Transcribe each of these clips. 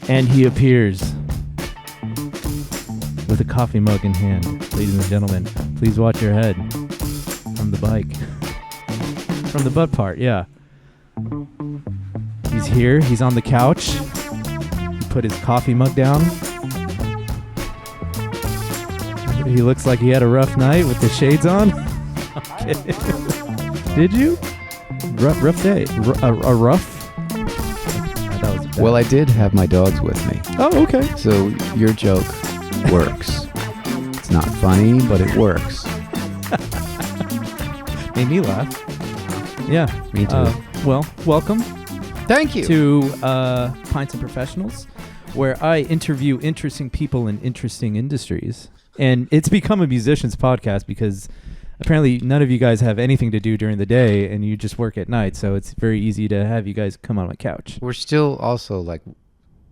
And he appears with a coffee mug in hand. Ladies and gentlemen, please watch your head from the bike. From the butt part, yeah. He's here. He's on the couch. He put his coffee mug down. He looks like he had a rough night with the shades on. Okay. Did you? Rough day. A rough? Well, I did have my dogs with me. Oh, okay. So your joke works. It's not funny, but it works. Made me laugh. Yeah. Me too. Well, welcome. Thank you. To Pints and Professionals, where I interview interesting people in interesting industries. And it's become a musician's podcast because apparently none of you guys have anything to do during the day and you just work at night. So it's very easy to have you guys come on my couch. We're still also like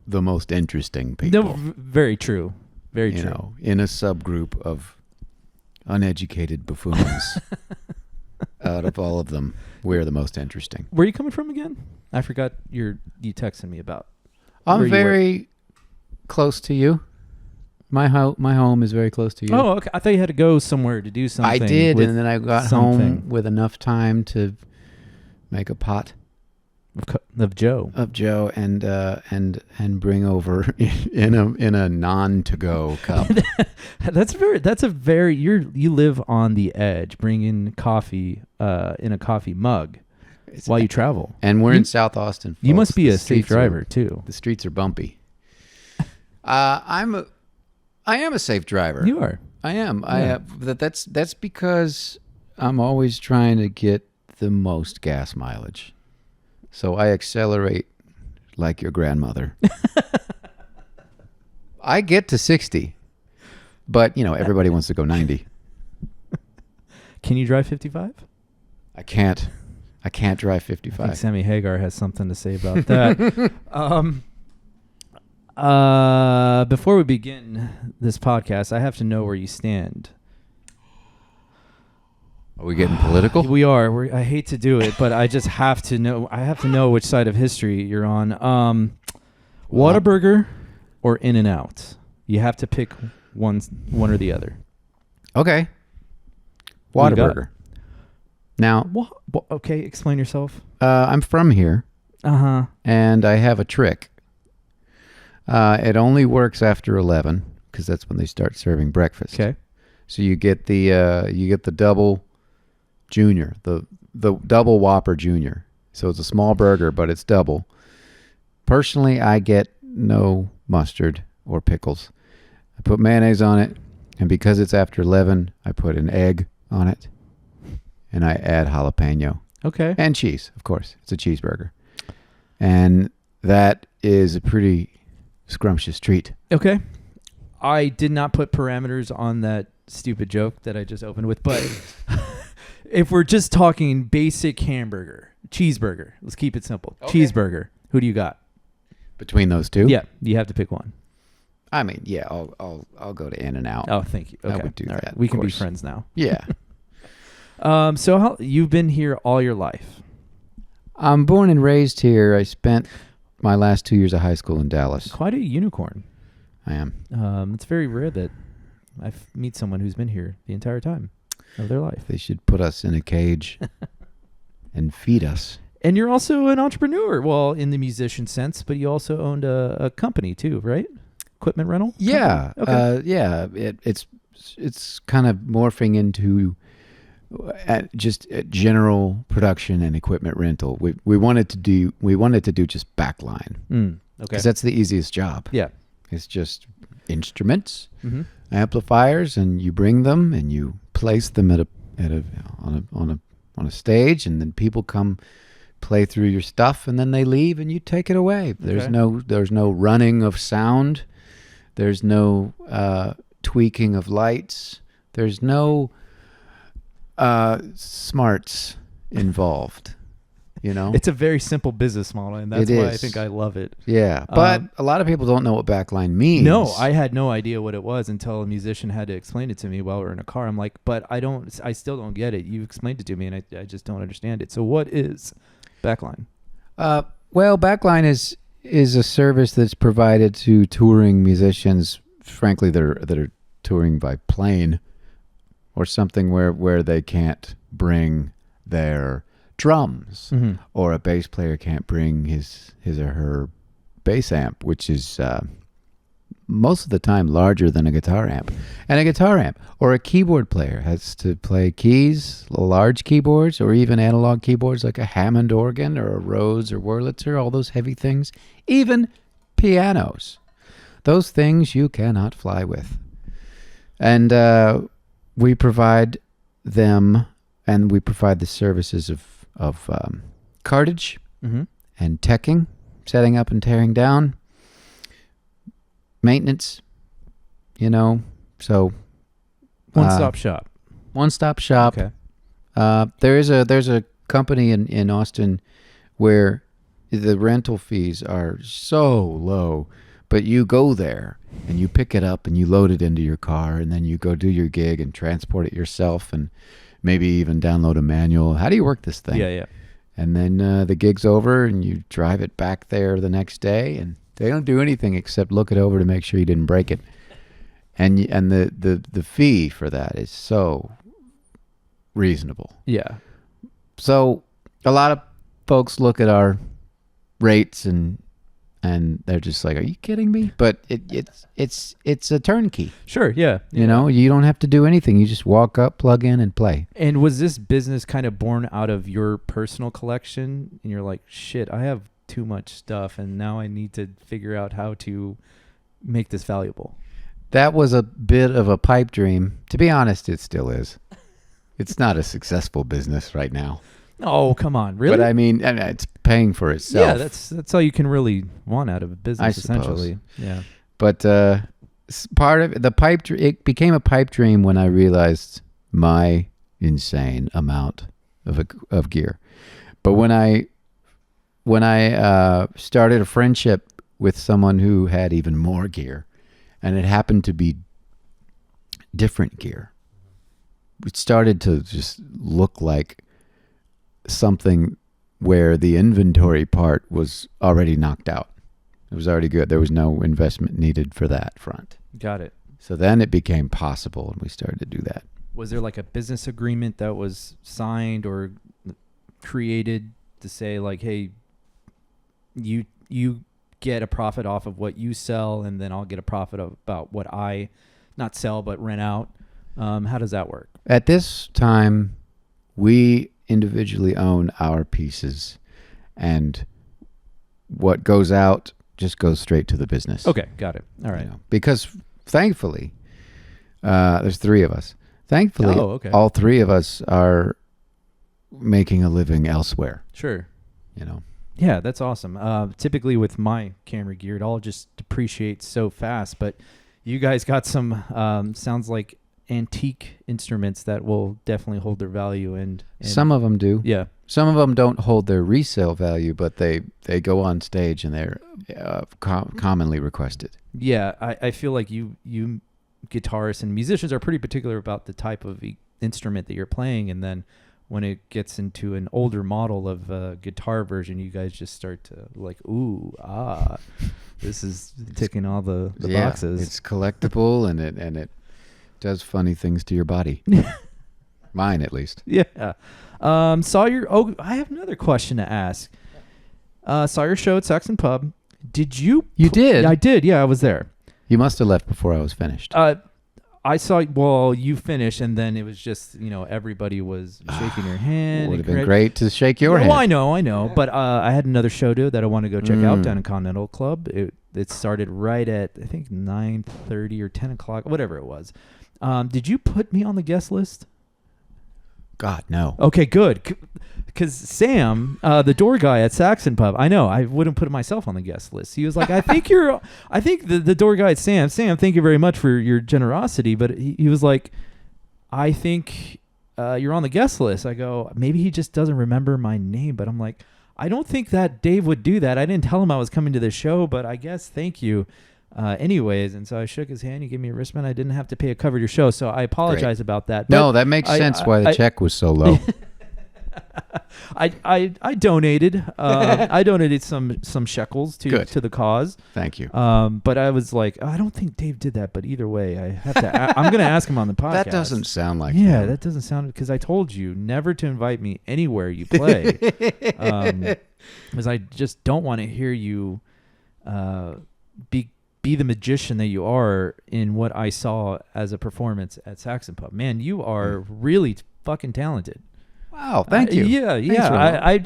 the most interesting people. No, very true. Very true. Know, in a subgroup of uneducated buffoons. Out of all of them, we're the most interesting. Where are you coming from again? I forgot you texted me about. I'm very close to you. My home is very close to you. Oh, okay. I thought you had to go somewhere to do something. I did, and then I got home with enough time to make a pot of Joe. And bring over in a non-to-go cup. You live on the edge, bringing coffee in a coffee mug while you travel. And we're in South Austin, folks. You must be a safe driver too. The streets are bumpy. I am a safe driver. You are. I am. Yeah. That's because I'm always trying to get the most gas mileage. So I accelerate like your grandmother. I get to 60, but everybody wants to go 90. Can you drive 55? I can't drive 55. I think Sammy Hagar has something to say about that. Before we begin this podcast, I have to know where you stand. Are we getting political? We are. I hate to do it, but I just have to know. I have to know which side of history you're on. Whataburger or In-N-Out? You have to pick one or the other. Okay. Whataburger. Now, okay, explain yourself. I'm from here. Uh-huh. And I have a trick. It only works after 11 because that's when they start serving breakfast. Okay. So you get the double junior, the double Whopper Junior. So it's a small burger, but it's double. Personally, I get no mustard or pickles. I put mayonnaise on it, and because it's after 11, I put an egg on it, and I add jalapeno. Okay. And cheese, of course. It's a cheeseburger. And that is a pretty scrumptious treat. Okay. I did not put parameters on that stupid joke that I just opened with, but if we're just talking basic cheeseburger, let's keep it simple. Okay. Cheeseburger. Who do you got? Between those two? Yeah, you have to pick one. I mean, yeah, I'll go to In-N-Out. Oh, thank you. Okay. I would do that. Right. We can be friends now. Yeah. So you've been here all your life? I'm born and raised here. I spent my last 2 years of high school in Dallas. Quite a unicorn. I am. It's very rare that I meet someone who's been here the entire time of their life. They should put us in a cage and feed us. And you're also an entrepreneur, well, in the musician sense, but you also owned a company too, right? Equipment rental? Yeah. Okay. Yeah. It's kind of morphing into just general production and equipment rental. We wanted to do just backline. Okay. Because that's the easiest job. Yeah. It's just instruments, amplifiers, and you bring them and you place them on a stage, and then people come play through your stuff, and then they leave, and you take it away. There's no running of sound. There's no tweaking of lights. There's no smarts involved. It's a very simple business model, and that's why I think I love it. Yeah, but a lot of people don't know what backline means. No, I had no idea what it was until a musician had to explain it to me while we were in a car. I'm like, but I still don't get it. You explained it to me, and I just don't understand it. So what is backline? Well, backline is a service that's provided to touring musicians, frankly, that are touring by plane or something where they can't bring their drums, or a bass player can't bring his or her bass amp, which is most of the time larger than a guitar amp. And a guitar amp or a keyboard player has to play keys, large keyboards, or even analog keyboards like a Hammond organ or a Rhodes or Wurlitzer, all those heavy things, even pianos. Those things you cannot fly with. And we provide them, and we provide the services of cartage and teching, setting up and tearing down, maintenance, so One-stop shop. One-stop shop. Okay. There's a company in Austin where the rental fees are so low, but you go there and you pick it up and you load it into your car, and then you go do your gig and transport it yourself, and maybe even download a manual. How do you work this thing? Yeah. And then the gig's over and you drive it back there the next day, and they don't do anything except look it over to make sure you didn't break it. And the fee for that is so reasonable. Yeah. So a lot of folks look at our rates and they're just like, "Are you kidding me?" But it's a turnkey. Sure. Yeah. You don't have to do anything. You just walk up, plug in, and play. And was this business kind of born out of your personal collection? And you're like, shit, I have too much stuff, and now I need to figure out how to make this valuable. That was a bit of a pipe dream. To be honest, it still is. It's not a successful business right now. Oh, come on. Really? But I mean, it's paying for itself. Yeah, that's all you can really want out of a business, I suppose. essentially. Yeah. But part of it became a pipe dream when I realized my insane amount of gear. But when I started a friendship with someone who had even more gear, and it happened to be different gear, it started to just look like something where the inventory part was already knocked out. It was already good. There was no investment needed for that front. Got it. So then it became possible, and we started to do that. Was there like a business agreement that was signed or created to say like, hey, you get a profit off of what you sell, and then I'll get a profit about what I not sell but rent out? How does that work? At this time, we individually own our pieces, and what goes out just goes straight to the business. Okay, got it. All right. Because thankfully, there's three of us. Thankfully, all three of us are making a living elsewhere. Sure. Yeah, that's awesome. Typically with my camera gear, it all just depreciates so fast, but you guys got some, sounds like antique instruments that will definitely hold their value. And some of them do. Yeah. Some of them don't hold their resale value, but they go on stage and they're commonly requested. Yeah, I feel like you guitarists and musicians are pretty particular about the type of instrument that you're playing, and then when it gets into an older model of a guitar version, you guys just start to like, this is ticking all the boxes. It's collectible and it does funny things to your body. Mine, at least. Yeah. I have another question to ask. Saw your show at Saxon Pub. Did you? You did? I did. Yeah, I was there. You must have left before I was finished. I saw, well, you finished, and then it was just, everybody was shaking your hand. It would have been great to shake your hand. Well, I know. Yeah. But I had another show that I want to go check out down in Continental Club. It started right at, I think, 9:30 or 10 o'clock, whatever it was. Did you put me on the guest list? God, no. Okay, good. Because Sam, the door guy at Saxon Pub, I know, I wouldn't put myself on the guest list. He was like, I think the door guy at Sam, thank you very much for your generosity. But he was like, I think you're on the guest list. I go, maybe he just doesn't remember my name. But I'm like, I don't think that Dave would do that. I didn't tell him I was coming to the show, but I guess thank you. Anyways, and so I shook his hand. He gave me a wristband. I didn't have to pay to cover your show, so I apologize about that. No, that makes sense why the check was so low. I donated. I donated some shekels to the cause. Thank you. But I was like, I don't think Dave did that. But either way, I have to. I'm going to ask him on the podcast. That doesn't sound like him. That doesn't sound, because I told you never to invite me anywhere you play, because I just don't want to hear you be the magician that you are in what I saw as a performance at Saxon Pub. Man, you are really fucking talented. Wow, thank you.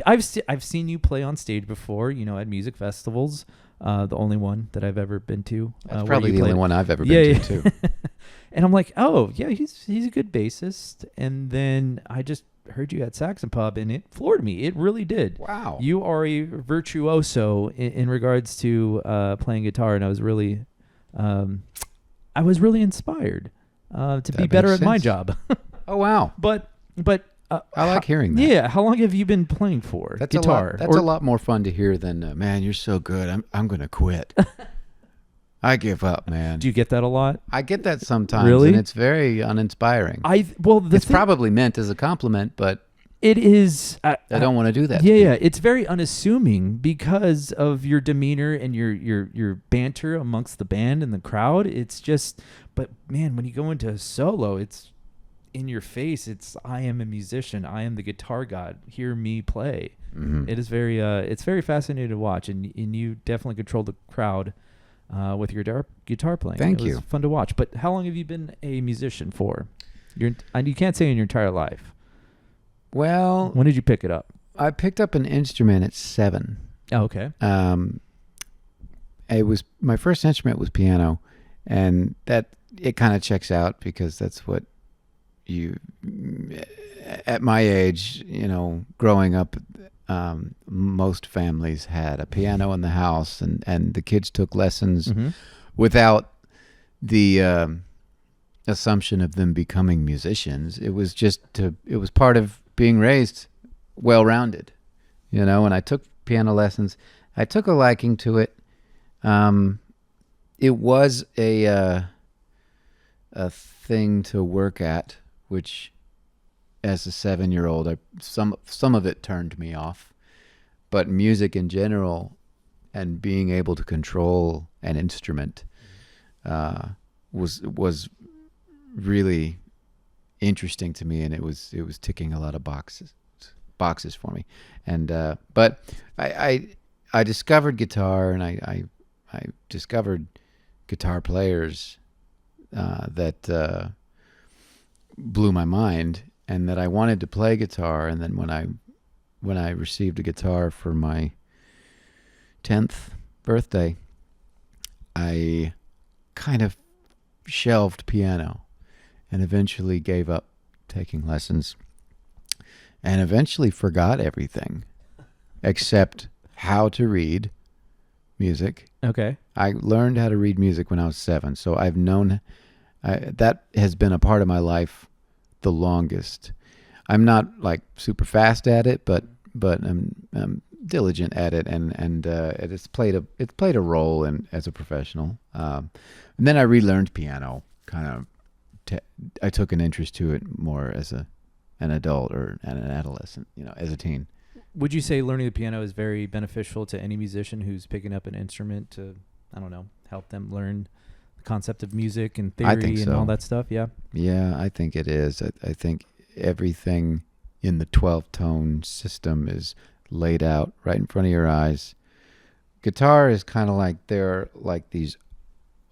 I've seen you play on stage before, at music festivals. The only one that I've ever been to. That's probably the only one I've ever been to, too. And I'm like, oh, yeah, he's a good bassist. And then I just heard you at Saxon Pub, and it floored me. It really did. Wow. You are a virtuoso in regards to playing guitar, and I was really inspired to be better at my job. Oh, wow. But I like hearing that. Yeah. How long have you been playing for? That's guitar? That's a lot more fun to hear than, man, you're so good. I'm going to quit. I give up, man. Do you get that a lot? I get that sometimes, really? And it's very uninspiring. It's probably meant as a compliment, but it is. I don't want to do that. Yeah. It's very unassuming because of your demeanor and your banter amongst the band and the crowd. It's just, but man, when you go into a solo, it's in your face. It's, I am a musician. I am the guitar god. Hear me play. Mm-hmm. It is very. It's very fascinating to watch, and you definitely control the crowd. With your guitar playing. Thank you. It was fun to watch. But how long have you been a musician for? You can't say in your entire life. Well, when did you pick it up? I picked up an instrument at 7. Oh, okay. It was my first instrument was piano, and that it kind of checks out because that's what you at my age, growing up. Most families had a piano in the house, and the kids took lessons without the assumption of them becoming musicians. It was it was part of being raised well-rounded, and I took piano lessons. I took a liking to it. It was a thing to work at, which as a 7-year-old, some of it turned me off, but music in general and being able to control an instrument was really interesting to me, and it was ticking a lot of boxes for me. And but I discovered guitar, and I discovered guitar players that blew my mind. And that I wanted to play guitar, and then when I received a guitar for my 10th birthday, I kind of shelved piano, and eventually gave up taking lessons, and eventually forgot everything, except how to read music. Okay. I learned how to read music when I was 7, so I've known that has been a part of my life the longest. I'm not like super fast at it, but I'm diligent at it, and it's played a role as a professional. And then I relearned piano. I took an interest to it more as an adult or an adolescent, as a teen. Would you say learning the piano is very beneficial to any musician who's picking up an instrument to, I don't know, help them learn concept of music and theory and all that stuff? Yeah, I think it is. I think everything in the 12-tone system is laid out right in front of your eyes. Guitar is kind of like there are like these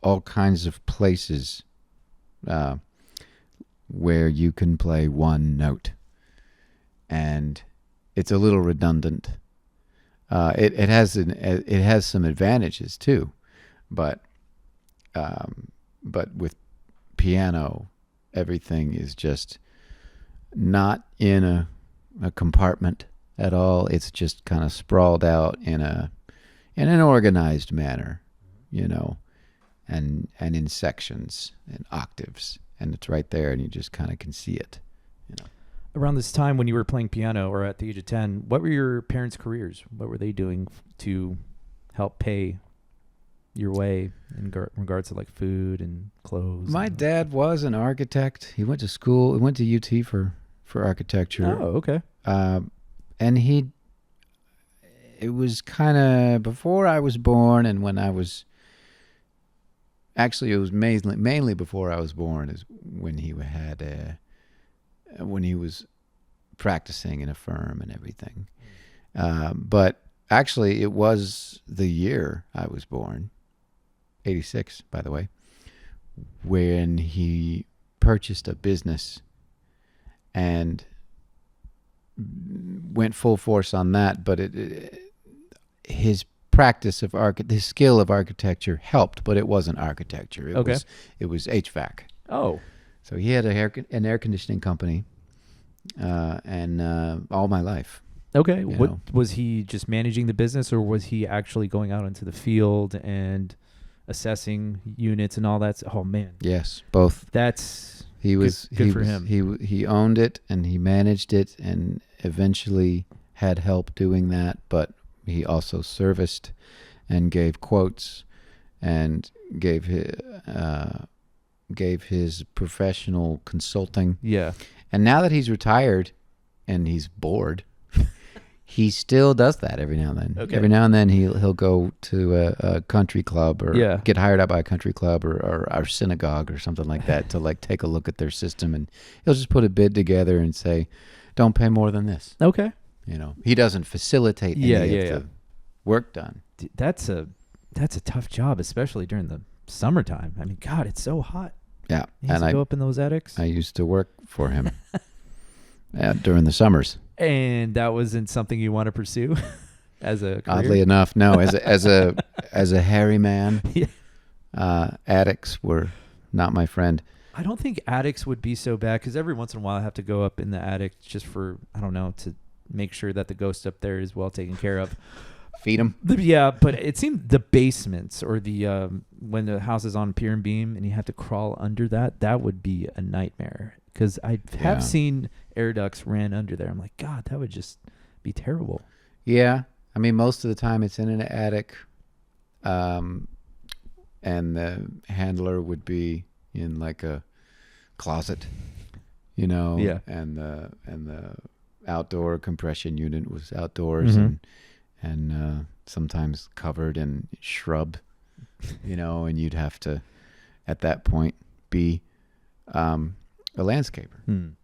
all kinds of places where you can play one note, and it's a little redundant. It has some advantages too, but with piano, everything is just not in a compartment at all. It's just kind of sprawled out in an organized manner, and in sections and octaves, and it's right there, and you just kind of can see it. Around this time when you were playing piano, or at the age of 10, what were your parents' careers? What were they doing to help pay your way in regards to like food and clothes? My dad was an architect. He went to school. He went to UT for architecture. Oh, okay. and it was kind of before I was born, and when I was, actually it was mainly before I was born is when he was practicing in a firm and everything. But actually it was the year I was born, 86, by the way, when he purchased a business and went full force on that. But his practice of his skill of architecture helped, but it wasn't architecture. It was HVAC. Oh, so he had an air conditioning company, and all my life. Okay. Was he just managing the business, or was he actually going out into the field and assessing units and all that? Oh man. Yes, both. He was good for him. He owned it and he managed it, and eventually had help doing that, but he also serviced and gave quotes and gave his professional consulting. Yeah. And now that he's retired and he's bored, he still does that every now and then. Okay. Every now and then he'll go to a country club, or get hired out by a country club or our synagogue or something like that to like take a look at their system, and he'll just put a bid together and say, "Don't pay more than this." Okay. He doesn't facilitate any of the work done. That's a tough job, especially during the summertime. I mean, God, it's so hot. Yeah. He has to go up in those attics. I used to work for him during the summers. And that wasn't something you want to pursue as a career? Oddly enough, no. As a hairy man, attics were not my friend. I don't think attics would be so bad, because every once in a while I have to go up in the attic just for, I don't know, to make sure that the ghost up there is well taken care of. Feed them. Yeah, but it seemed the basements or the when the house is on pier and beam and you have to crawl under that would be a nightmare, because I have seen air ducts ran under there. I'm like, God, that would just be terrible. Yeah. I mean, most of the time it's in an attic, and the handler would be in like a closet, Yeah. and the outdoor compression unit was outdoors, mm-hmm. and sometimes covered in shrub, and you'd have to, at that point, be a landscaper.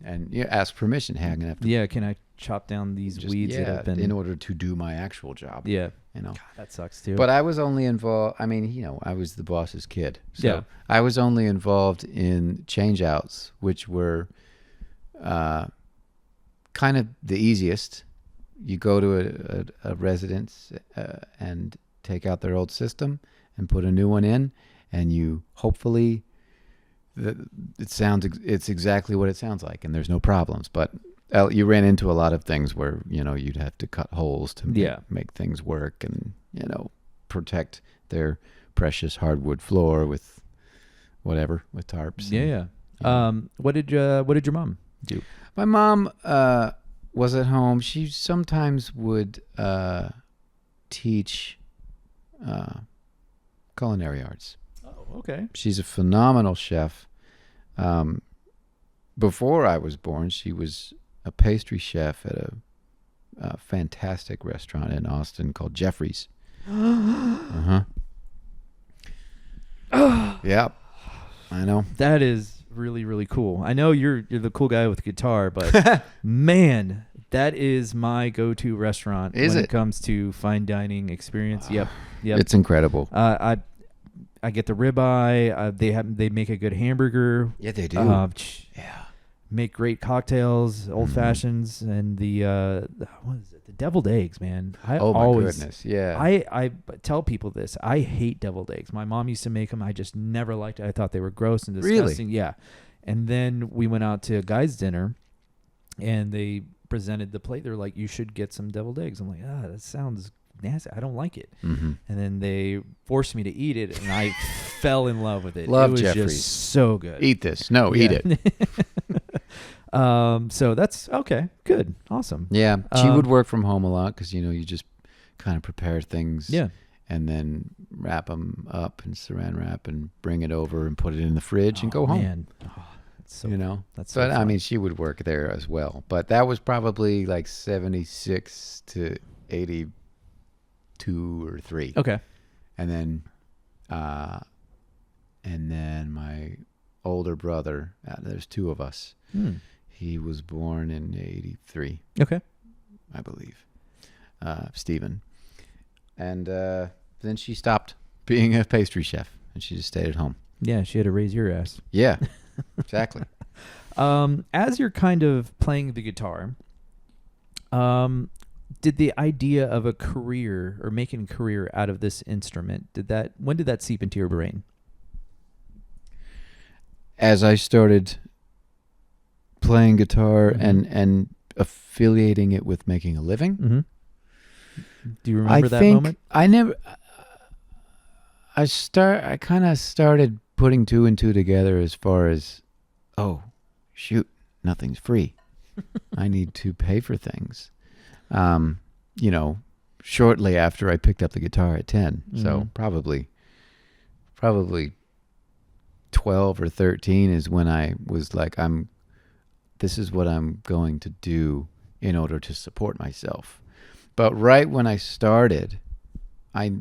And ask permission. Hey, I'm gonna have to. Yeah, can I chop down these weeds that have been in order to do my actual job? Yeah, God, that sucks too. But I was only involved. I mean, I was the boss's kid, so I was only involved in change outs, which were kind of the easiest. You go to a residence and take out their old system and put a new one in, and you hopefully it's exactly what it sounds like, and there's no problems. But you ran into a lot of things where you'd have to cut holes to make things work, and protect their precious hardwood floor with tarps. What did your mom do? My mom was at home. She sometimes would teach culinary arts. Oh, okay. She's a phenomenal chef. Before I was born, she was a pastry chef at a fantastic restaurant in Austin called Jeffrey's. Yeah, I know. That is really, really cool. I know you're the cool guy with the guitar, but man, that is my go-to restaurant when it comes to fine dining experience. Yep. It's incredible. I get the ribeye. They make a good hamburger. Yeah, they do. Make great cocktails, old fashions, and the what is it? The deviled eggs, man. My goodness, yeah. I tell people this. I hate deviled eggs. My mom used to make them. I just never liked it. I thought they were gross and disgusting. Really? Yeah. And then we went out to a guy's dinner, and they presented the plate. They're like, "You should get some deviled eggs." I'm like, that sounds nasty. I don't like it. Mm-hmm. And then they forced me to eat it, and I fell in love with it. Love it was Jeffrey's. Just so good. Eat this. No, eat it. So that's okay. Good. Awesome. Yeah. She would work from home a lot because, you just kind of prepare things. Yeah. And then wrap them up and saran wrap and bring it over and put it in the fridge and go home. Man. So, you know. that's But so I fun. mean, she would work there as well. But that was probably like 76 to 82 or 3. Okay. And then my older brother, there's 2 of us. He was born in 83. Okay. I believe. Stephen. And then she stopped being a pastry chef and she just stayed at home. Yeah, she had to raise your ass. Yeah, exactly. As you're kind of playing the guitar, did the idea of a career or making a career out of this instrument, when did that seep into your brain? As I started playing guitar and affiliating it with making a living. Mm-hmm. Do you remember that moment? I kind of started putting 2 and 2 together as far as, oh, shoot, nothing's free. I need to pay for things. You know, shortly after I picked up the guitar at 10. So probably 12 or 13 is when I was like, this is what I'm going to do in order to support myself. But right when I started, I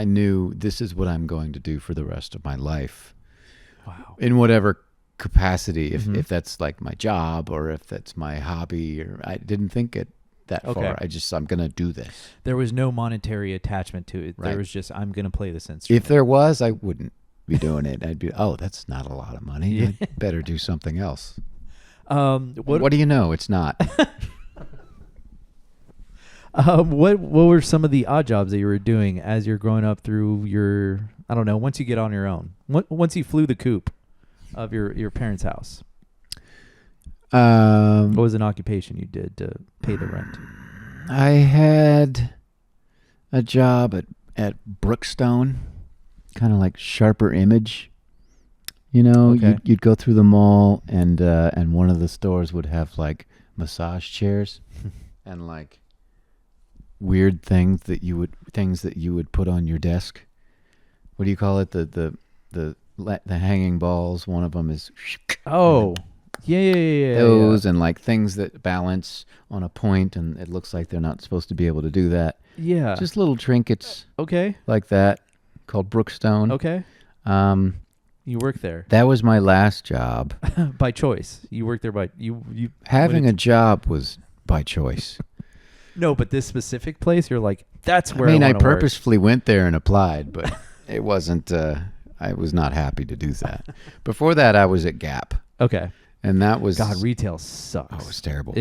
knew this is what I'm going to do for the rest of my life. Wow. In whatever capacity, if that's like my job or if that's my hobby, or I didn't think it that far. I'm going to do this. There was no monetary attachment to it. Right. There was just, I'm going to play this instrument. If there was, I wouldn't be doing it. I'd be, oh, that's not a lot of money. Yeah. I'd better do something else. What do you know? It's not. What were some of the odd jobs that you were doing as you're growing up through your, I don't know, once you get on your own, once you flew the coop of your parents' house? What was an occupation you did to pay the rent? I had a job at Brookstone, kind of like Sharper Image. You know, you'd go through the mall and one of the stores would have like massage chairs and like weird things that you would put on your desk. What do you call it? The hanging balls. One of them is. Oh, yeah. Those and like things that balance on a point, and it looks like they're not supposed to be able to do that. Yeah. Just little trinkets. Okay. Like that, called Brookstone. Okay. You work there. That was my last job. By choice. You worked there by you. Having a job was by choice. No, but this specific place, you're like, that's where I I purposefully went there and applied, but it wasn't. I was not happy to do that. Before that, I was at Gap. Okay. And that was God. Retail sucks. Oh, it was terrible.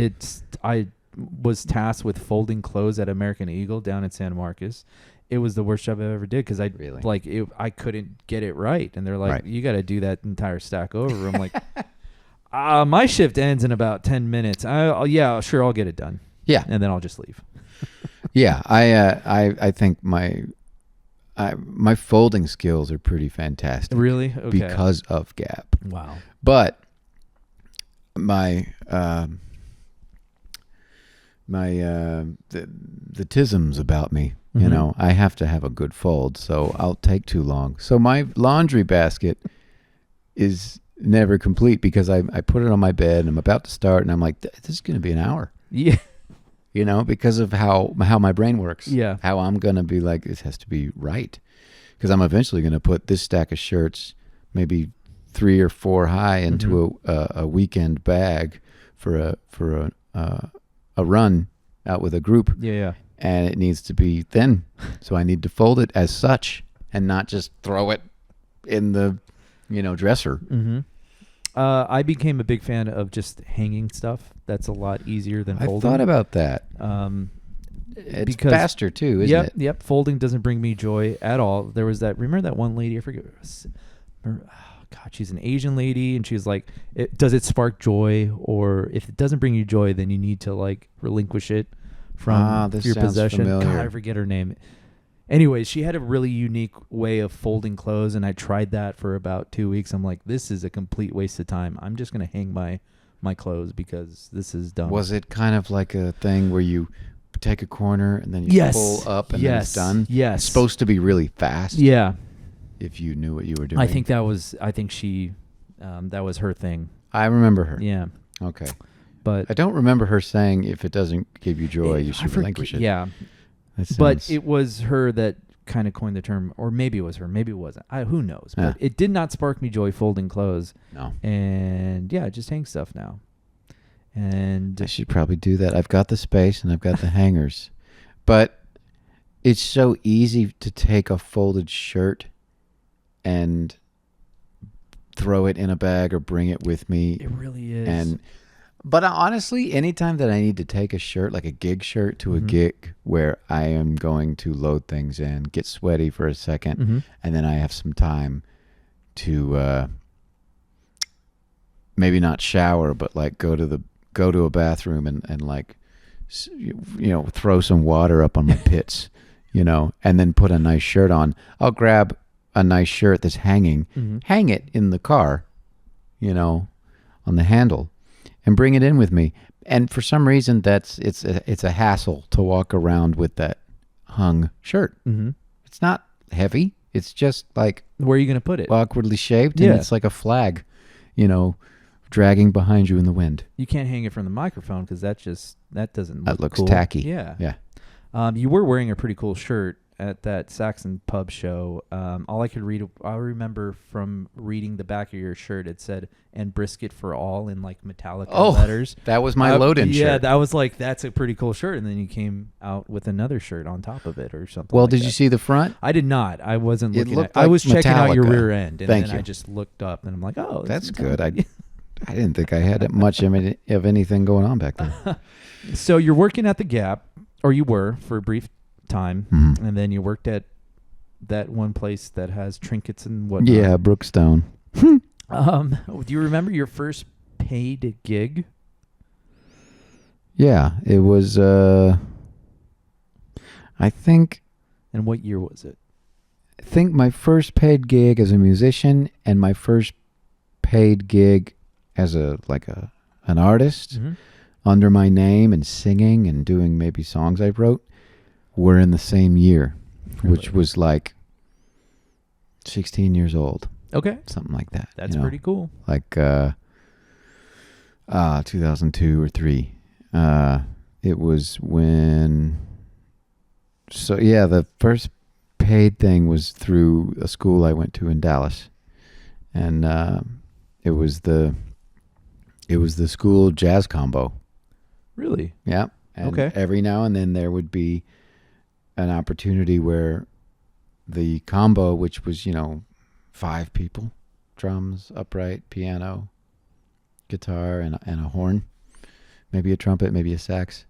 I was tasked with folding clothes at American Eagle down in San Marcos. It was the worst job I ever did because I couldn't get it right, and they're like, Right. You got to do that entire stack over. I'm like, my shift ends in about 10 minutes. Yeah, sure, I'll get it done. Yeah, and then I'll just leave. Yeah, I think my folding skills are pretty fantastic. Really? Okay. Because of Gap. Wow. But the tisms about me, you know, I have to have a good fold, so I'll take too long. So my laundry basket is never complete because I put it on my bed and I'm about to start and I'm like, this is going to be an hour. Yeah. You know, because of how my brain works. Yeah. How I'm going to be like, this has to be right. Because I'm eventually going to put this stack of shirts, maybe 3 or 4 high, into a weekend bag for a run out with a group. Yeah. And it needs to be thin. So I need to fold it as such and not just throw it in the, dresser. Mm-hmm. I became a big fan of just hanging stuff. That's a lot easier than folding. I thought about that. It's faster too, isn't it? Yep. Folding doesn't bring me joy at all. There was remember that one lady, I forget. God, she's an Asian lady, and she was like, does it spark joy? Or if it doesn't bring you joy, then you need to like relinquish it from your possession. Familiar. God, I forget her name. Anyways, she had a really unique way of folding clothes, and I tried that for about 2 weeks. I'm like, this is a complete waste of time. I'm just going to hang my clothes because this is dumb. Was it kind of like a thing where you take a corner and then you pull up and then it's done? Yes. It's supposed to be really fast. Yeah. If you knew what you were doing. I think she, that was her thing. I remember her. Yeah. Okay. But I don't remember her saying, if it doesn't give you joy, you should relinquish it. Yeah. But it was her that kind of coined the term, or maybe it was her, maybe it wasn't. Who knows? But it did not spark me joy folding clothes. No. And yeah, I just hang stuff now. And I should probably do that. I've got the space and I've got the hangers. But it's so easy to take a folded shirt and throw it in a bag or bring it with me. It really is. But honestly, anytime that I need to take a shirt, like a gig shirt, to a gig where I am going to load things in, get sweaty for a second, and then I have some time to maybe not shower, but like go to a bathroom and like, throw some water up on my pits, and then put a nice shirt on. I'll grab a nice shirt that's hanging, hang it in the car, on the handle, and bring it in with me. And for some reason, it's a hassle to walk around with that hung shirt. It's not heavy. It's just like, where are you going to put it? Awkwardly shaped, and it's like a flag, dragging behind you in the wind. You can't hang it from the microphone because that doesn't look That looks cool. tacky. Yeah. You were wearing a pretty cool shirt at that Saxon pub show. All I remember from reading the back of your shirt, it said, "And brisket for all" in like metallic letters. That was my load-in shirt. Yeah, that was like, that's a pretty cool shirt. And then you came out with another shirt on top of it or something. Well, like did that. you see the front? I did not. I wasn't It looking looked I like was checking out your Metallica. rear end. And Thank then you. I just looked up and I'm like, oh, That's good. I didn't think I had much of anything going on back there. So you're working at the Gap, or you were for a brief time, and then you worked at that one place that has trinkets and whatnot. Yeah, Brookstone. Do you remember your first paid gig? Yeah, it was, I think... And what year was it? I think my first paid gig as a musician and my first paid gig as an artist under my name and singing and doing maybe songs I wrote were in the same year, which was like 16 years old. Okay. Something like that. That's pretty cool. Like 2002 or 3. It was when... So yeah, the first paid thing was through a school I went to in Dallas. And it was the school jazz combo. Really? Yeah. And every now and then there would be an opportunity where the combo, which was, 5 people, drums, upright, piano, guitar, and a horn, maybe a trumpet, maybe a sax.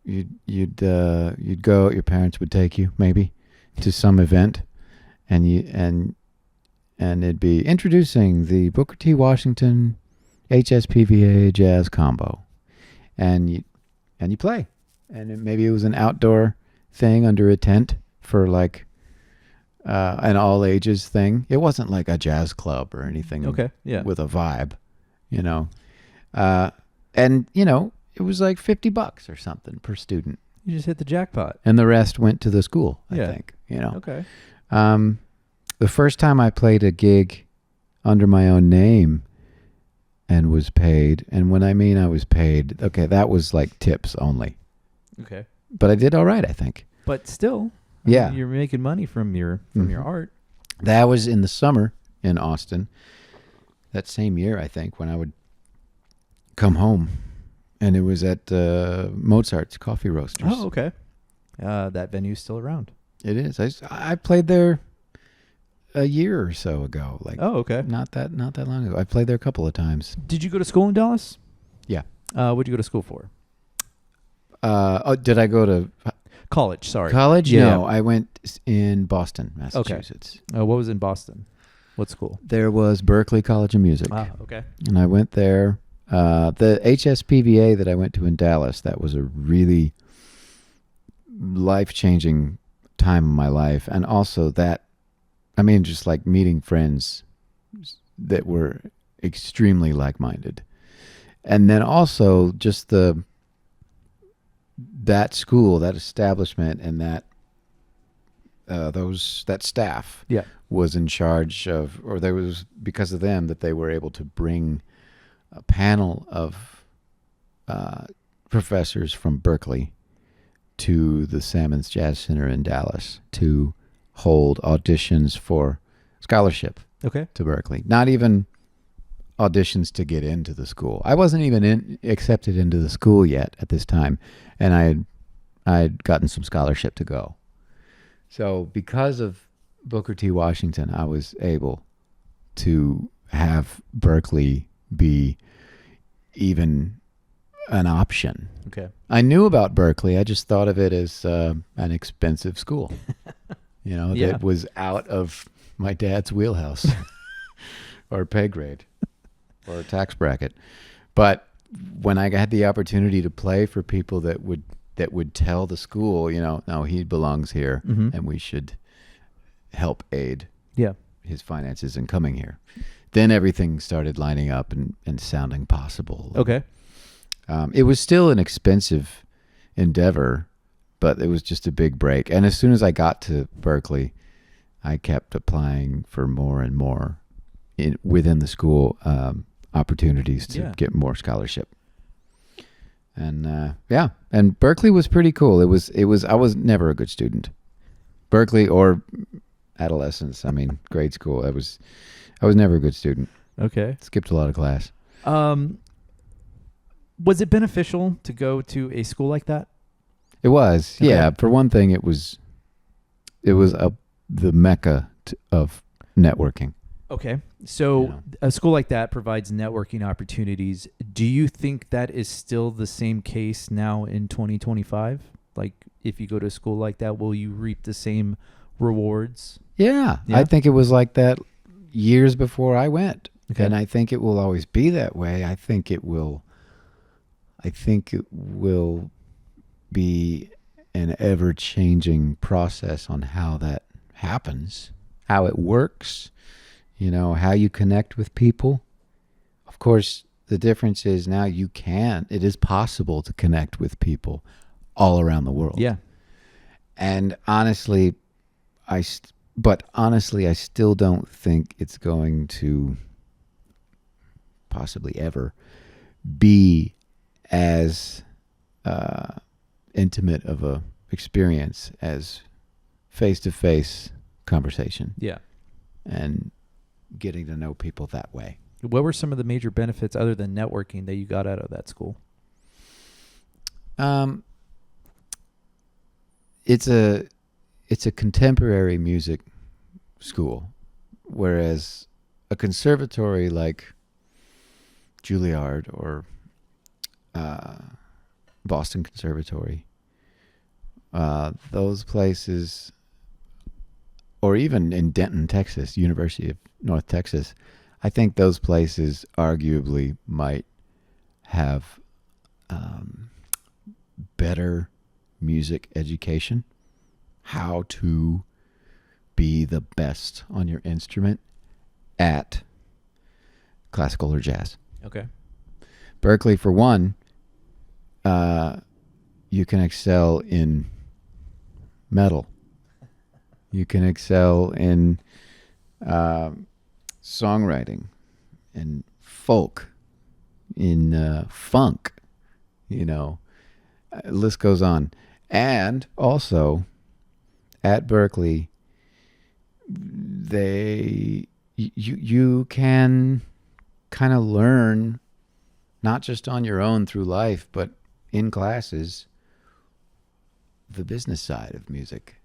You'd go. Your parents would take you maybe to some event, and it'd be introducing the Booker T. Washington HSPVA jazz combo, and you play, and maybe it was an outdoor thing under a tent for like an all ages thing. It wasn't like a jazz club or anything. Okay, yeah, with a vibe, and it was like $50 or something per student. You just hit the jackpot, and the rest went to the school. I think. Okay. The first time I played a gig under my own name and was paid, and when I mean I was paid, okay, that was like tips only. Okay. But I did all right, I think. But still, yeah, you're making money from your art. That was in the summer in Austin. That same year, I think, when I would come home, and it was at Mozart's Coffee Roasters. Oh, okay. That venue's still around. It is. I played there a year or so ago. Like, oh, okay. Not that long ago. I played there a couple of times. Did you go to school in Dallas? Yeah. What'd you go to school for? Did I go to college? Sorry. College? Yeah. No, I went in Boston, Massachusetts. Okay. What was in Boston? What school? There was Berklee College of Music. Ah, okay. And I went there. The HSPVA that I went to in Dallas, that was a really life-changing time in my life. And also just like meeting friends that were extremely like-minded. And then also just that school, that establishment, and that staff Yeah. was in charge of, or there was, because of them, that they were able to bring a panel of professors from Berkeley to the Salmon's Jazz Center in Dallas to hold auditions for scholarship Okay. to Berkeley. Not even auditions to get into the school. I wasn't even accepted into the school yet at this time, and I'd gotten some scholarship to go. So because of Booker T. Washington, I was able to have Berkeley be even an option. Okay. I knew about Berkeley. I just thought of it as an expensive school, Yeah. that was out of my dad's wheelhouse or pay grade or tax bracket. But when I had the opportunity to play for people that would tell the school, no, he belongs here, and we should help aid his finances in coming here, then everything started lining up and sounding possible. Okay. It was still an expensive endeavor, but it was just a big break. And as soon as I got to Berkeley, I kept applying for more and more within the school opportunities to get more scholarship. And and Berkeley was pretty cool. I was never a good student. Berkeley or adolescence, grade school. I was never a good student. Okay. Skipped a lot of class. Was it beneficial to go to a school like that? It was. Okay. Yeah, for one thing, it was the mecca of networking. Okay. So a school like that provides networking opportunities. Do you think that is still the same case now in 2025? Like, if you go to a school like that, will you reap the same rewards? Yeah. I think it was like that years before I went. Okay. And I think it will always be that way. I think it will be an ever-changing process on how that happens, how it works, how you connect with people. Of course, the difference is now it is possible to connect with people all around the world. Yeah. And honestly, I still don't think it's going to possibly ever be as intimate of a experience as face-to-face conversation. Yeah. And getting to know people that way. What were some of the major benefits other than networking that you got out of that school? It's a contemporary music school, whereas a conservatory like Juilliard or Boston Conservatory, those places, or even in Denton, Texas, University of North Texas, I think those places arguably might have better music education, how to be the best on your instrument at classical or jazz. Okay. Berkeley, for one, you can excel in metal. You can excel in songwriting and folk, in funk, list goes on. And also at Berkeley, you can kind of learn, not just on your own through life, but in classes, the business side of music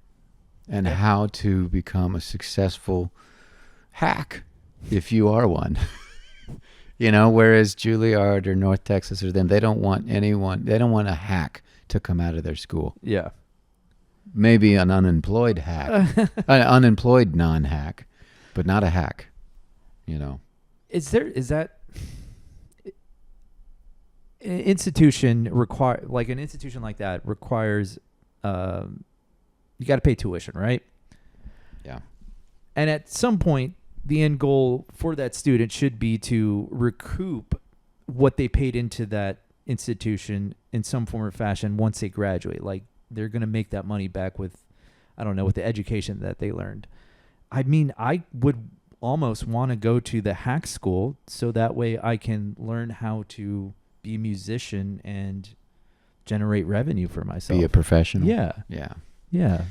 and how to become a successful hack if you are one. Whereas Juilliard or North Texas or them, they don't want a hack to come out of their school. Yeah. Maybe an unemployed hack, an unemployed non-hack, but not a hack, Is that an institution an institution like that requires, you got to pay tuition, right? Yeah. And at some point, the end goal for that student should be to recoup what they paid into that institution in some form or fashion once they graduate. Like, they're going to make that money back with I don't know, with the education that they learned. I mean, I would almost want to go to the hack school so that way I can learn how to be a musician and generate revenue for myself. Be a professional. Yeah. Yeah. Yeah.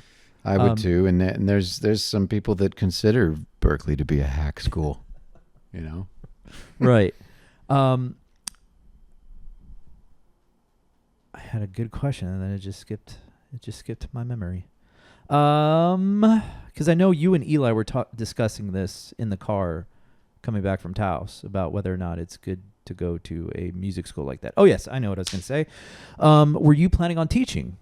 I would too. And there's some people that consider Berkeley to be a hack school, you know? Right. I had a good question and then it just skipped my memory. Because I know you and Eli were discussing this in the car coming back from Taos about whether or not it's good to go to a music school like that. Oh yes, I know what I was going to say. Were you planning on teaching?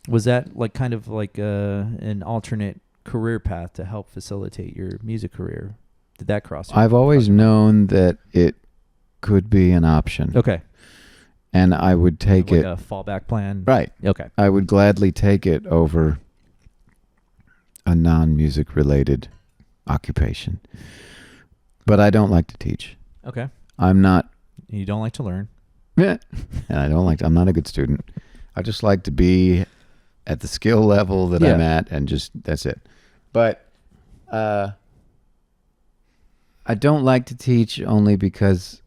Was that like kind of like an alternate career path to help facilitate your music career? Did that cross? I've always known that it could be an option. Okay. And I would take like it. A fallback plan. Right. Okay. I would gladly take it over a non-music related occupation. But I don't like to teach. Okay. I'm not. You don't like to learn. Yeah. And I'm not a good student. I just like to be at the skill level that I'm at and just, that's it. But I don't like to teach only because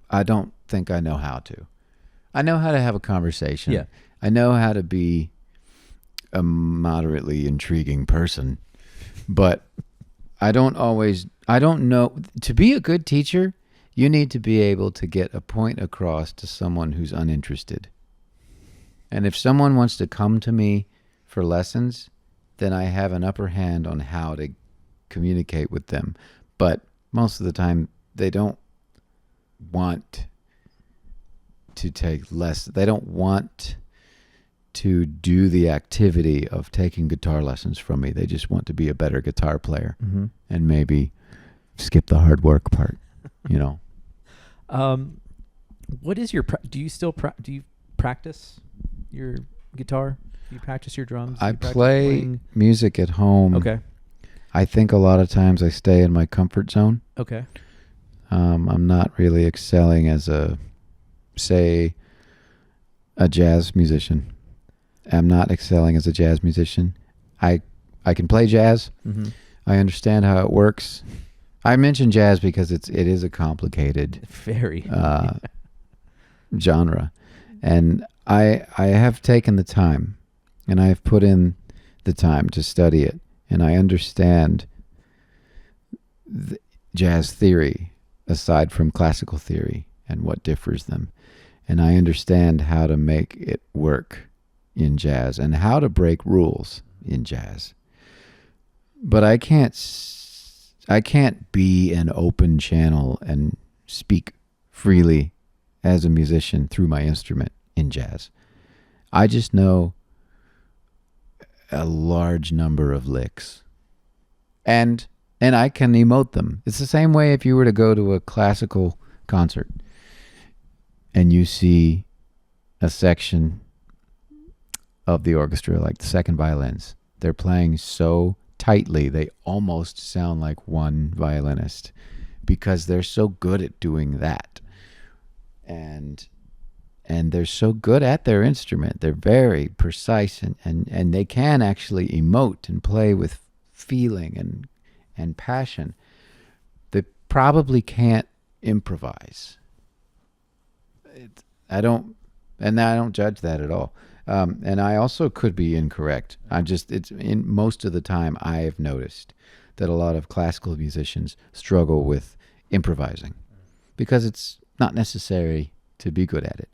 I don't think I know how to. I know how to have a conversation. Yeah. I know how to be a moderately intriguing person, but I don't know. To be a good teacher, you need to be able to get a point across to someone who's uninterested. And if someone wants to come to me for lessons, then I have an upper hand on how to communicate with them. But most of the time, they don't want to take less. They don't want to do the activity of taking guitar lessons from me. They just want to be a better guitar player and maybe skip the hard work part, you know. What is your do you practice your guitar? Do you practice your drums? I play music at home. Okay. I think a lot of times I stay in my comfort zone. Okay. I'm not really excelling as a jazz musician. I'm not excelling as a jazz musician. I can play jazz. Mm-hmm. I understand how it works. I mention jazz because it is a complicated genre, and I have taken the time, and I have put in the time to study it, and I understand jazz theory aside from classical theory and what differs them, and I understand how to make it work in jazz and how to break rules in jazz. But I can't be an open channel and speak freely as a musician through my instrument in jazz. I just know a large number of licks. And I can emote them. It's the same way if you were to go to a classical concert and you see a section of the orchestra, like the second violins. They're playing so tightly, they almost sound like one violinist because they're so good at doing that. And they're so good at their instrument. They're very precise and they can actually emote and play with feeling and passion. They probably can't improvise. I don't judge that at all. And I also could be incorrect. It's in most of the time I have noticed that a lot of classical musicians struggle with improvising because it's not necessary to be good at it.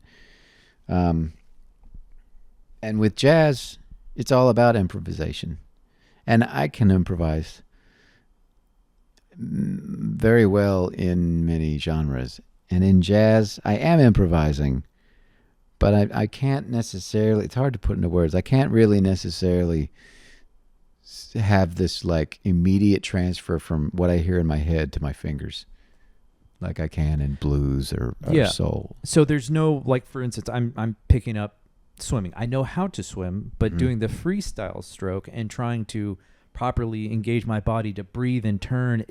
And with jazz, it's all about improvisation. And I can improvise very well in many genres. And in jazz, I am improvising. But I can't necessarily, it's hard to put into words, I can't really necessarily have this like immediate transfer from what I hear in my head to my fingers like I can in blues or soul. So there's no, like for instance, I'm picking up swimming. I know how to swim, but doing the freestyle stroke and trying to properly engage my body to breathe and turn,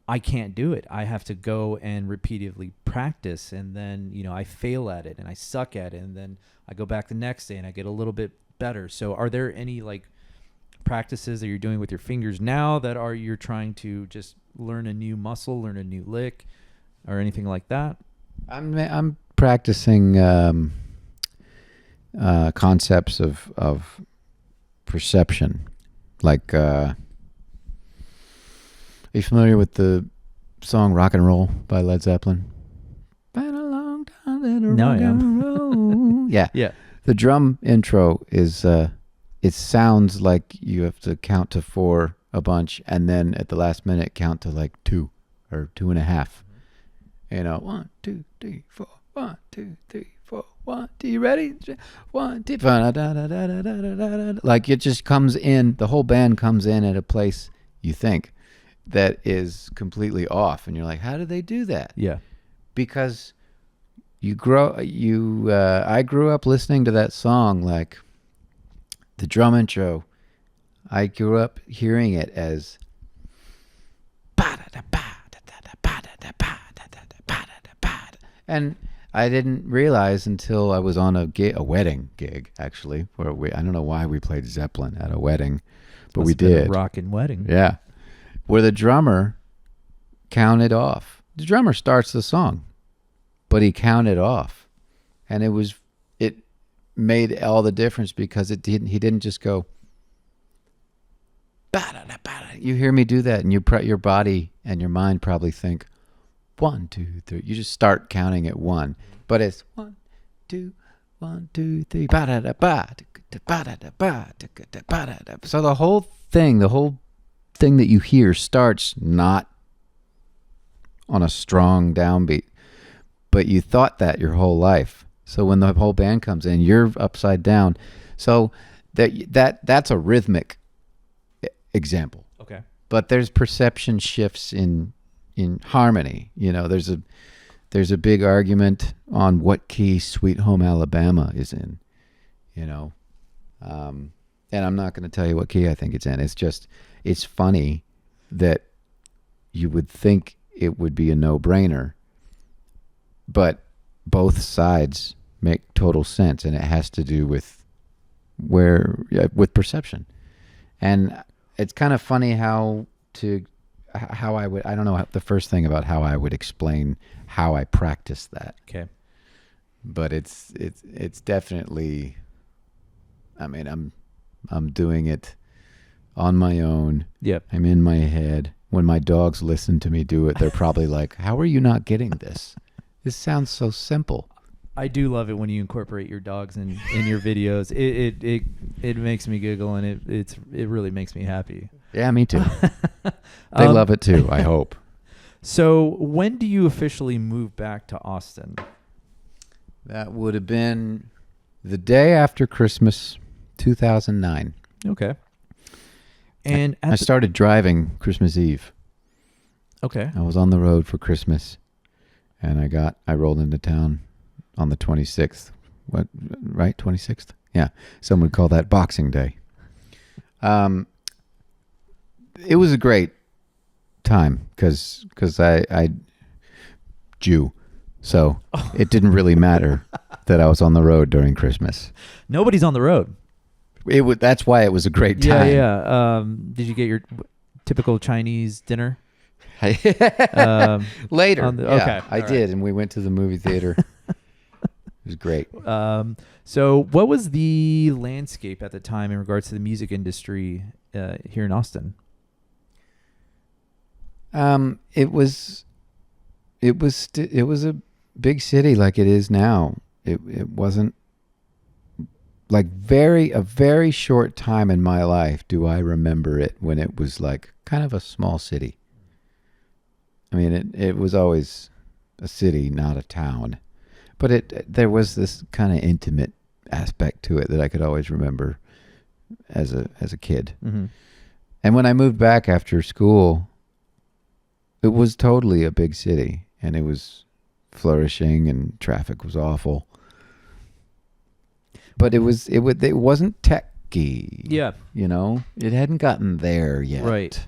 I can't do it. I have to go and repeatedly practice, and then, I fail at it and I suck at it, and then I go back the next day and I get a little bit better. So are there any like practices that you're doing with your fingers now that you're trying to just learn a new muscle, learn a new lick, or anything like that? I'm practicing concepts of perception. Like, are you familiar with the song "Rock and Roll" by Led Zeppelin? Been a long time in a rock and roll. Yeah. Yeah. The drum intro is it sounds like you have to count to 4 a bunch, and then at the last minute count to like 2 or 2.5. You know, 1, 2, 3, 4. 1, 2, 3, 4. 1, 2, you ready? 1, 2, like it just comes in. The whole band comes in at a place you think that is completely off, and you're like, how did they do that? Yeah. Because I grew up listening to that song, like the drum intro. I grew up hearing it as and I didn't realize until I was on a wedding gig, actually, where I don't know why we played Zeppelin at a wedding, but we did. A rockin' wedding. Yeah. Where the drummer counted off. The drummer starts the song, but he counted off. And it made all the difference because he didn't just go, ba-da-da-ba-da. You hear me do that, and your body and your mind probably think, 1, 2, 3. You just start counting at 1, but it's 1, 2, 1, 2, 3. Ba-da-da-ba, ba-da-da-ba, ba-da-da. So the whole thing that you hear starts not on a strong downbeat, but you thought that your whole life. So when the whole band comes in, you're upside down. So that's a rhythmic example. Okay. But there's perception shifts in harmony. You know, there's a big argument on what key Sweet Home Alabama is in, you know. And I'm not going to tell you what key I think it's in. It's funny that you would think it would be a no-brainer, but both sides make total sense, and it has to do with perception. And it's kind of funny how I don't know the first thing about how I would explain how I practice that. Okay. But it's definitely, I mean, I'm doing it on my own. Yep. I'm in my head. When my dogs listen to me do it, they're probably like, how are you not getting this? This sounds so simple. I do love it when you incorporate your dogs in your videos. It makes me giggle, and it really makes me happy. Yeah, me too. They love it too, I hope. So when do you officially move back to Austin? That would have been the day after Christmas, 2009. Okay. And I started driving Christmas Eve. Okay. I was on the road for Christmas, and I rolled into town on the 26th. What, right? 26th? Yeah. Some would call that Boxing Day. It was a great time because I Jew, so it didn't really matter that I was on the road during Christmas. Nobody's on the road. That's why it was a great time. Yeah. Did you get your typical Chinese dinner? Later. Okay. I did, and we went to the movie theater. It was great. So what was the landscape at the time in regards to the music industry here in Austin? It was a big city like it is now. It wasn't like a very short time in my life do I remember it when it was like kind of a small city. I mean, it was always a city, not a town, but there was this kind of intimate aspect to it that I could always remember as a kid. Mm-hmm. And when I moved back after school, it was totally a big city, and it was flourishing, and traffic was awful. But it wasn't techy. Yeah. You know, it hadn't gotten there yet. Right.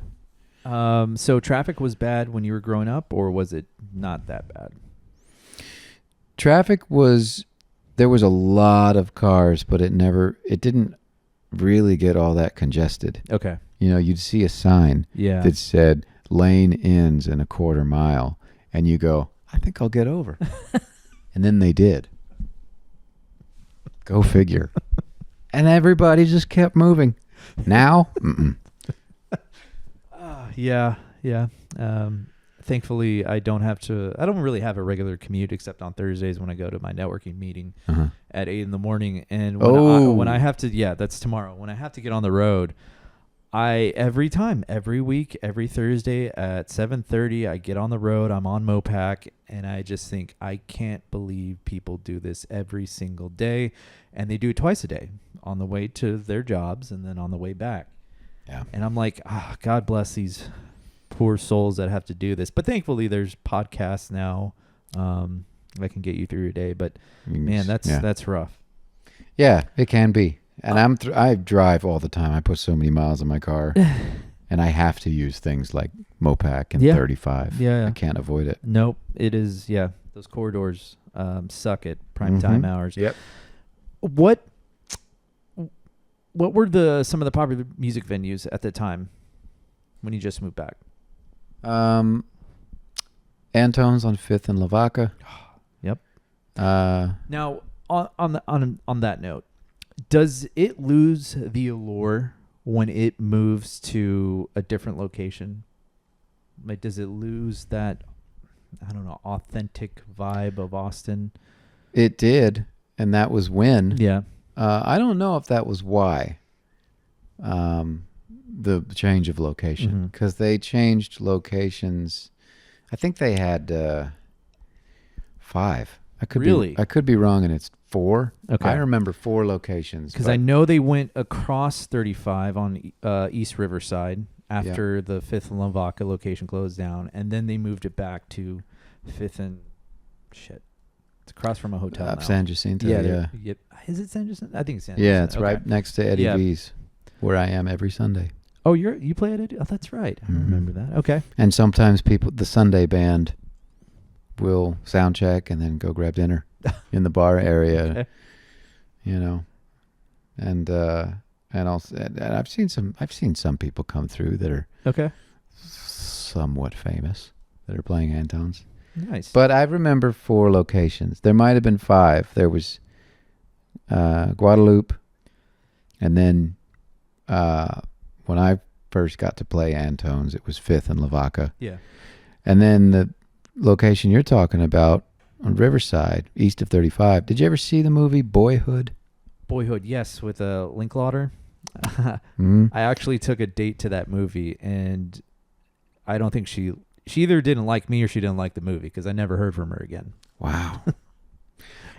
So traffic was bad when you were growing up, or was it not that bad? There was a lot of cars, but it didn't really get all that congested. Okay. You know, you'd see a sign that said lane ends in a quarter mile, and you go, I think I'll get over. And then they did. Go figure. And everybody just kept moving. Now, yeah. Thankfully, I don't really have a regular commute except on Thursdays when I go to my networking meeting at 8 a.m. And when I have to, that's tomorrow. When I have to get on the road, every week, every Thursday at 7:30, I get on the road. I'm on Mopac, and I just think, I can't believe people do this every single day. And they do it twice a day, on the way to their jobs and then on the way back. Yeah. And I'm like, God bless these poor souls that have to do this. But thankfully, there's podcasts now that can get you through your day. But man, that's rough. Yeah, it can be. And I drive all the time. I put so many miles in my car, and I have to use things like Mopac and 35. Yeah, I can't avoid it. Nope, it is. Yeah, those corridors suck at prime time hours. Yep. What were some of the popular music venues at the time when you just moved back? Antone's on 5th and Lavaca. Yep. Now, on that note, does it lose the allure when it moves to a different location? Like, does it lose that, I don't know, authentic vibe of Austin? It did, and that was when. Yeah. I don't know if that was why. The change of location, because they changed locations. I think they had 5. I could be wrong, and it's 4. Okay. I remember 4 locations. Because I know they went across 35 on East Riverside after the 5th and Lavaca location closed down, and then they moved it back to 5th and it's across from a hotel now. San Jacinto. Yeah. Is it San Jacinto? I think it's San Jacinto. Yeah, it's right next to Eddie V's, where I am every Sunday. Oh, you play at Eddie? Oh, that's right. I remember that. Okay. And sometimes the Sunday band will sound check and then go grab dinner in the bar area. Okay. You know, and I've seen some people come through that are somewhat famous that are playing Antone's. Nice. But I remember 4 locations. There might have been 5. There was Guadalupe, and then when I first got to play Antone's, it was 5th and Lavaca. Yeah. And then the location you're talking about on Riverside, east of 35. Did you ever see the movie Boyhood? Boyhood, yes, with Linklater. I actually took a date to that movie, and I don't think she either didn't like me or she didn't like the movie, because I never heard from her again. Wow.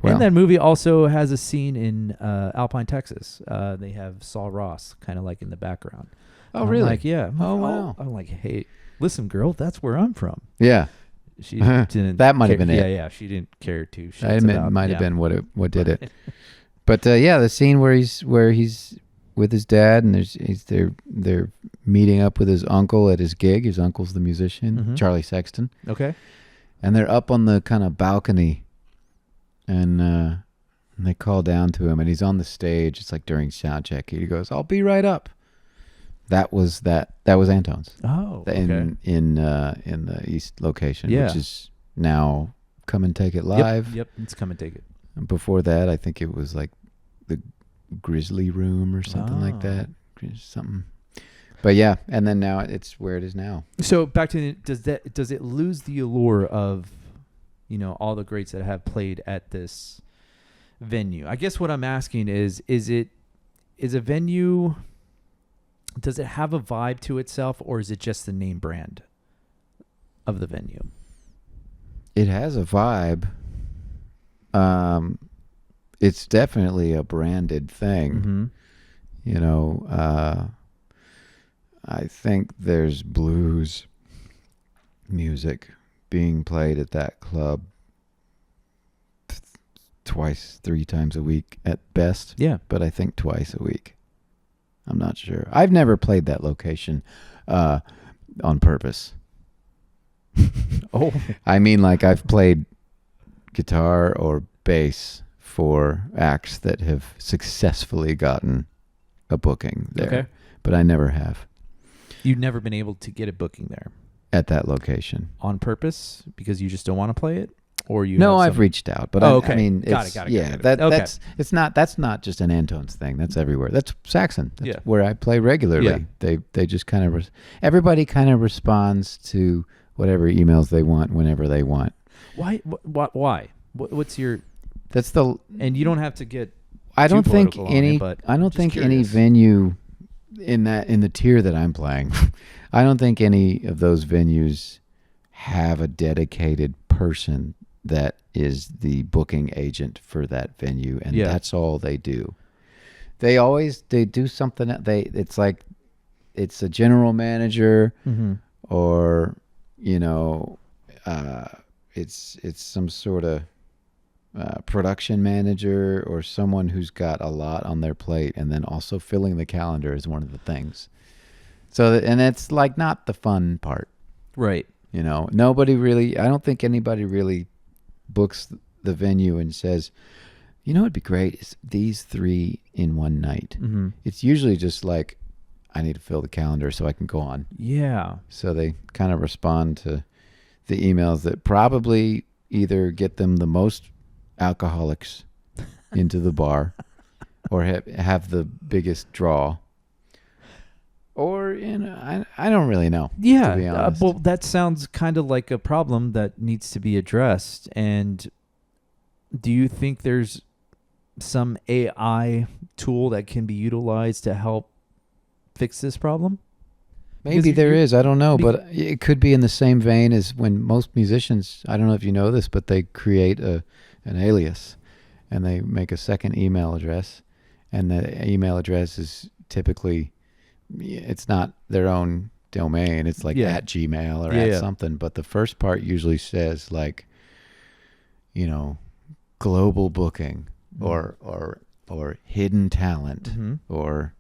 And that movie also has a scene in Alpine, Texas. They have Saul Ross kind of like in the background. Oh, really? Like, yeah. Oh, wow. I'm like, hey, listen, girl, that's where I'm from. Yeah. She didn't. That might have been it. Yeah. She didn't care too. It might have been what did it. But the scene where he's with his dad, and they're meeting up with his uncle at his gig. His uncle's the musician, Charlie Sexton. Okay. And they're up on the kind of balcony, and they call down to him, and he's on the stage. It's like during sound check. He goes, "I'll be right up." That was Antone's. Oh, okay. In the East location, which is now Come and Take It Live. Yep, it's Come and Take It. And before that, I think it was like the Grizzly Room or something like that. Something. But yeah, and then now it's where it is now. So back to does it lose the allure of, all the greats that have played at this venue? I guess what I'm asking is a venue, does it have a vibe to itself, or is it just the name brand of the venue? It has a vibe. It's definitely a branded thing. I think there's blues music being played at that club 3 times a week at best. Yeah. But I think twice a week. I'm not sure. I've never played that location on purpose. Oh. I mean, like, I've played guitar or bass for acts that have successfully gotten a booking there, Okay. but I never have You've never been able to get a booking there at that location. on purpose because you just don't want to play it, or you? No, have I've some- reached out, but Oh, okay. I mean, Got it's, it. yeah, Okay. that's not just an Antone's thing. That's everywhere. That's Saxon. That's Yeah. where I play regularly. Yeah. They just kind of everybody kind of responds to whatever emails they want whenever they want. Why? Why? What's your? That's the. And you don't have to get. I don't too think political on any. it, but I don't just think any curious. venue in the tier that I'm playing. I don't think any of those venues have a dedicated person that is the booking agent for that venue, and Yeah. that's all they do. They do something. It's like it's a general manager, or it's some sort of production manager or someone who's got a lot on their plate, and then also filling the calendar is one of the things. So, and it's like not the fun part, Right. Nobody really. I don't think anybody really books the venue and says, it'd be great is these 3 in one night. Mm-hmm. It's usually just like, I need to fill the calendar so I can go on. Yeah. So they kind of respond to the emails that probably either get them the most alcoholics into the bar or have the biggest draw. Or, I don't really know. Yeah. To be honest. Well, that sounds kind of like a problem that needs to be addressed. And do you think there's some AI tool that can be utilized to help fix this problem? Maybe there is. I don't know. But it could be in the same vein as when most musicians, I don't know if you know this, but they create an alias and they make a second email address. And the email address is typically, it's not their own domain. It's like at Gmail or at something. But the first part usually says like, global booking or hidden talent or,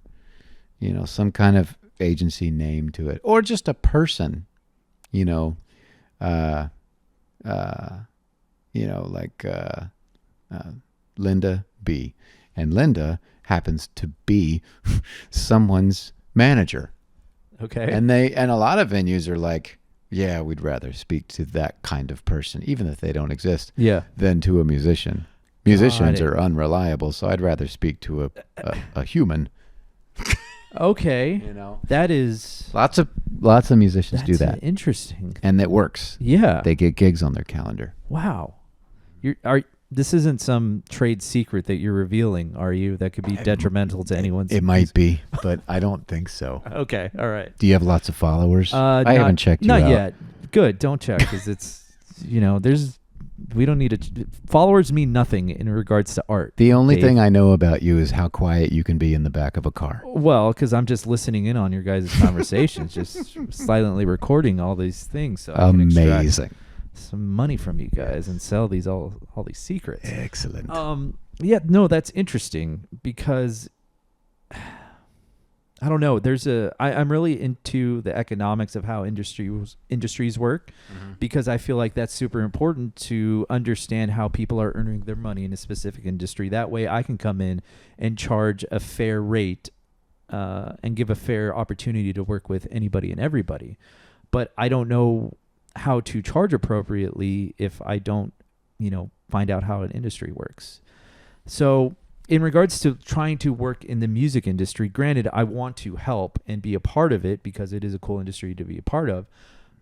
some kind of agency name to it, or just a person, like Linda B. And Linda happens to be someone's manager. Okay. And a lot of venues are like, yeah, we'd rather speak to that kind of person, even if they don't exist, than to a musician. Musicians are unreliable, so I'd rather speak to a human. Okay. That is lots of musicians do that. Interesting. And it works. Yeah. They get gigs on their calendar. Wow. This isn't some trade secret that you're revealing, are you? That could be detrimental to anyone's. It might be, but I don't think so. Okay. All right. Do you have lots of followers? I haven't checked you out. Not yet. Good. Don't check because it's, we don't need to. Followers mean nothing in regards to art. The only Dave. thing I know about you is how quiet you can be in the back of a car. Well, because I'm just listening in on your guys' conversations, just silently recording all these things. So I can amazing. Some money from you guys and sell these all these secrets. Excellent. That's interesting because I don't know. I'm really into the economics of how industries work because I feel like that's super important to understand how people are earning their money in a specific industry. That way I can come in and charge a fair rate and give a fair opportunity to work with anybody and everybody. But I don't know how to charge appropriately if I don't, find out how an industry works. So in regards to trying to work in the music industry, granted, I want to help and be a part of it because it is a cool industry to be a part of,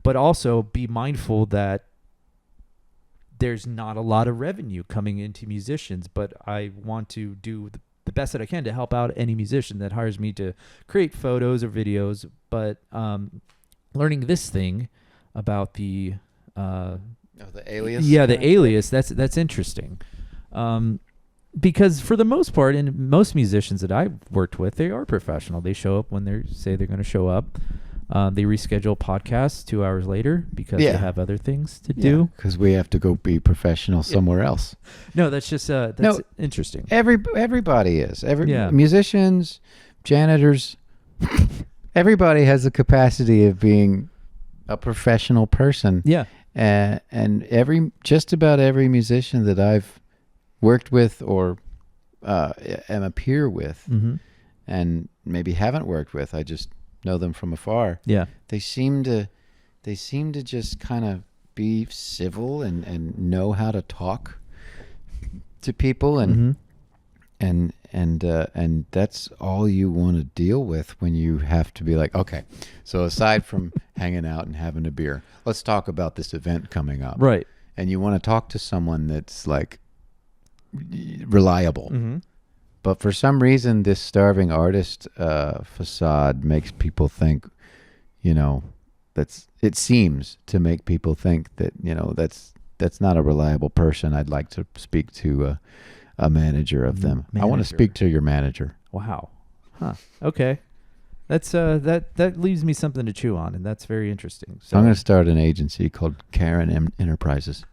but also be mindful that there's not a lot of revenue coming into musicians, but I want to do the best that I can to help out any musician that hires me to create photos or videos. But learning this thing about the alias? Yeah, the alias, that's interesting. Because for the most part, and most musicians that I've worked with, they are professional. They show up when they say they're going to show up. They reschedule podcasts 2 hours later because they have other things to do. Because we have to go be professional somewhere else. No, that's just interesting. Everybody is. Musicians, janitors, everybody has the capacity of being a professional person. Yeah. And just about every musician that I've worked with or am a peer with, and maybe haven't worked with. I just know them from afar. Yeah. They seem to just kind of be civil and know how to talk to people, and and that's all you want to deal with when you have to be like, okay, so aside from hanging out and having a beer, let's talk about this event coming up. Right. And you want to talk to someone that's like reliable. But for some reason, this starving artist facade makes people think, it seems to make people think that, that's not a reliable person. I'd like to speak to a manager of them. I want to speak to your manager. Wow. Huh. Okay. That's that leaves me something to chew on, and that's very interesting. So I'm going to start an agency called Karen Enterprises.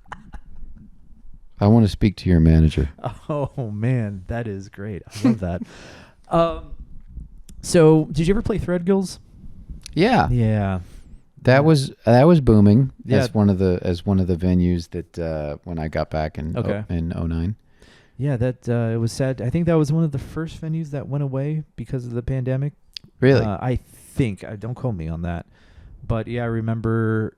I want to speak to your manager. Oh man, that is great. I love that. So did you ever play Threadgills? Yeah. Yeah. That was booming. Yeah. As one of the venues that when I got back in in 09. Yeah, that it was sad. I think that was one of the first venues that went away because of the pandemic. Really? I think. Don't quote me on that. But yeah, I remember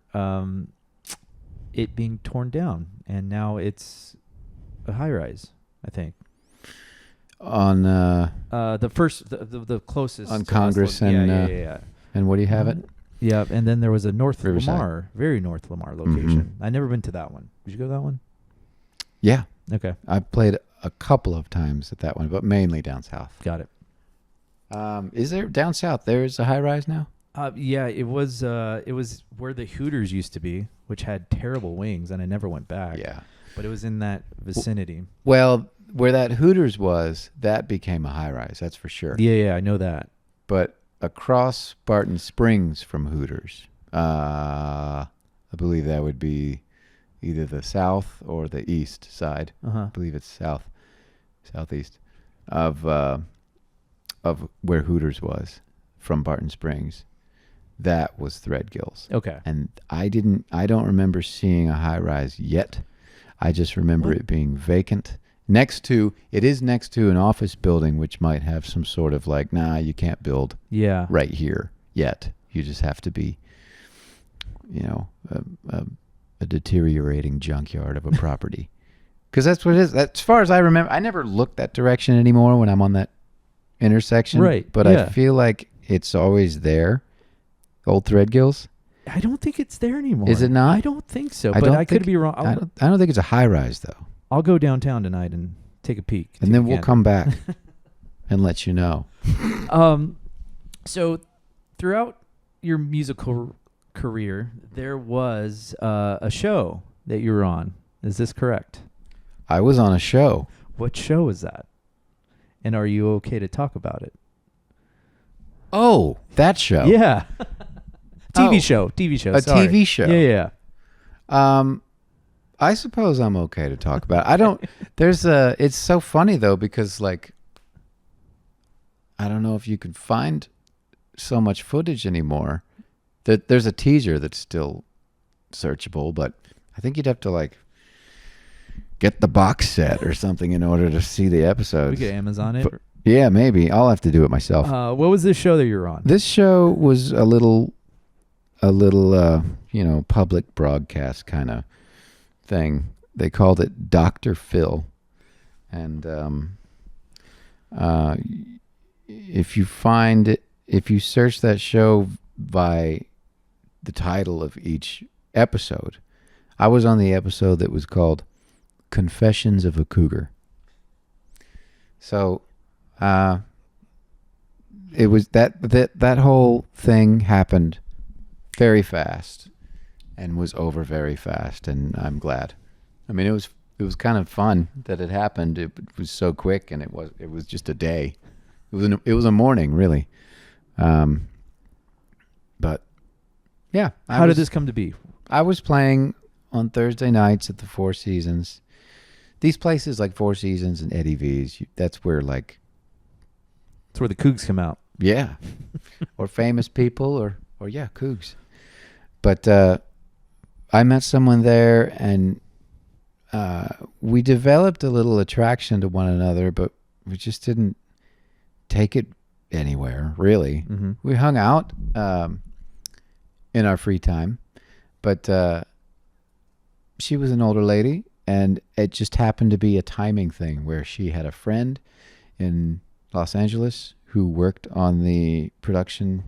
it being torn down, and now it's a high-rise, I think. On the first, the closest. On Congress and yeah. And what do you have it? Yeah, and then there was a North Riverside. Lamar, very North Lamar location. I've never been to that one. Did you go to that one? Yeah. Okay. I've played a couple of times at that one, but mainly down south. Got it. Is there down south? There's a high rise now? Yeah, it was where the Hooters used to be, which had terrible wings, and I never went back. Yeah. But it was in that vicinity. Well, where that Hooters was, that became a high rise, that's for sure. Yeah, I know that. But across Barton Springs from Hooters, I believe that would be either the south or the east side. I believe it's southeast of where Hooters was from Barton Springs. That was Threadgills. Okay. And I don't remember seeing a high rise yet. I just remember it being vacant. It is next to an office building, which might have some sort of like, nah, you can't build right here yet. You just have to be, a deteriorating junkyard of a property. Because that's what it is. As far as I remember, I never look that direction anymore when I'm on that intersection. Right. But I feel like it's always there. Old Threadgills. I don't think it's there anymore. Is it not? I don't think so. But I could be wrong. I don't think it's a high rise though. I'll go downtown tonight and take a peek. And then we'll come back and let you know. So throughout your musical career, there was a show that you were on. Is this correct? I was on a show. What show is that? And are you okay to talk about it? Oh, that show. Yeah. TV show. A Sorry. TV show. Yeah. I suppose I'm okay to talk about it. It's so funny though, because like, I don't know if you can find so much footage anymore. There's a teaser that's still searchable, but I think you'd have to like get the box set or something in order to see the episodes. We could Amazon it. Yeah, maybe. I'll have to do it myself. What was this show that you were on? This show was a little public broadcast kind of thing. They called it Dr. Phil. And if you search that show by the title of each episode, I was on the episode that was called Confessions of a Cougar. So it was that whole thing happened very fast and was over very fast, and I'm glad. I mean, it was kind of fun that it happened. It was so quick, and it was just a day. It was a morning, really. But yeah. How did this come to be? I was playing on Thursday nights at the Four Seasons. These places like Four Seasons and Eddie V's, that's where like... That's where the Cougs come out. Yeah. Or famous people or Cougs. But I met someone there, and we developed a little attraction to one another, but we just didn't take it anywhere, really. Mm-hmm. We hung out in our free time, but she was an older lady, and it just happened to be a timing thing where she had a friend in Los Angeles who worked on the production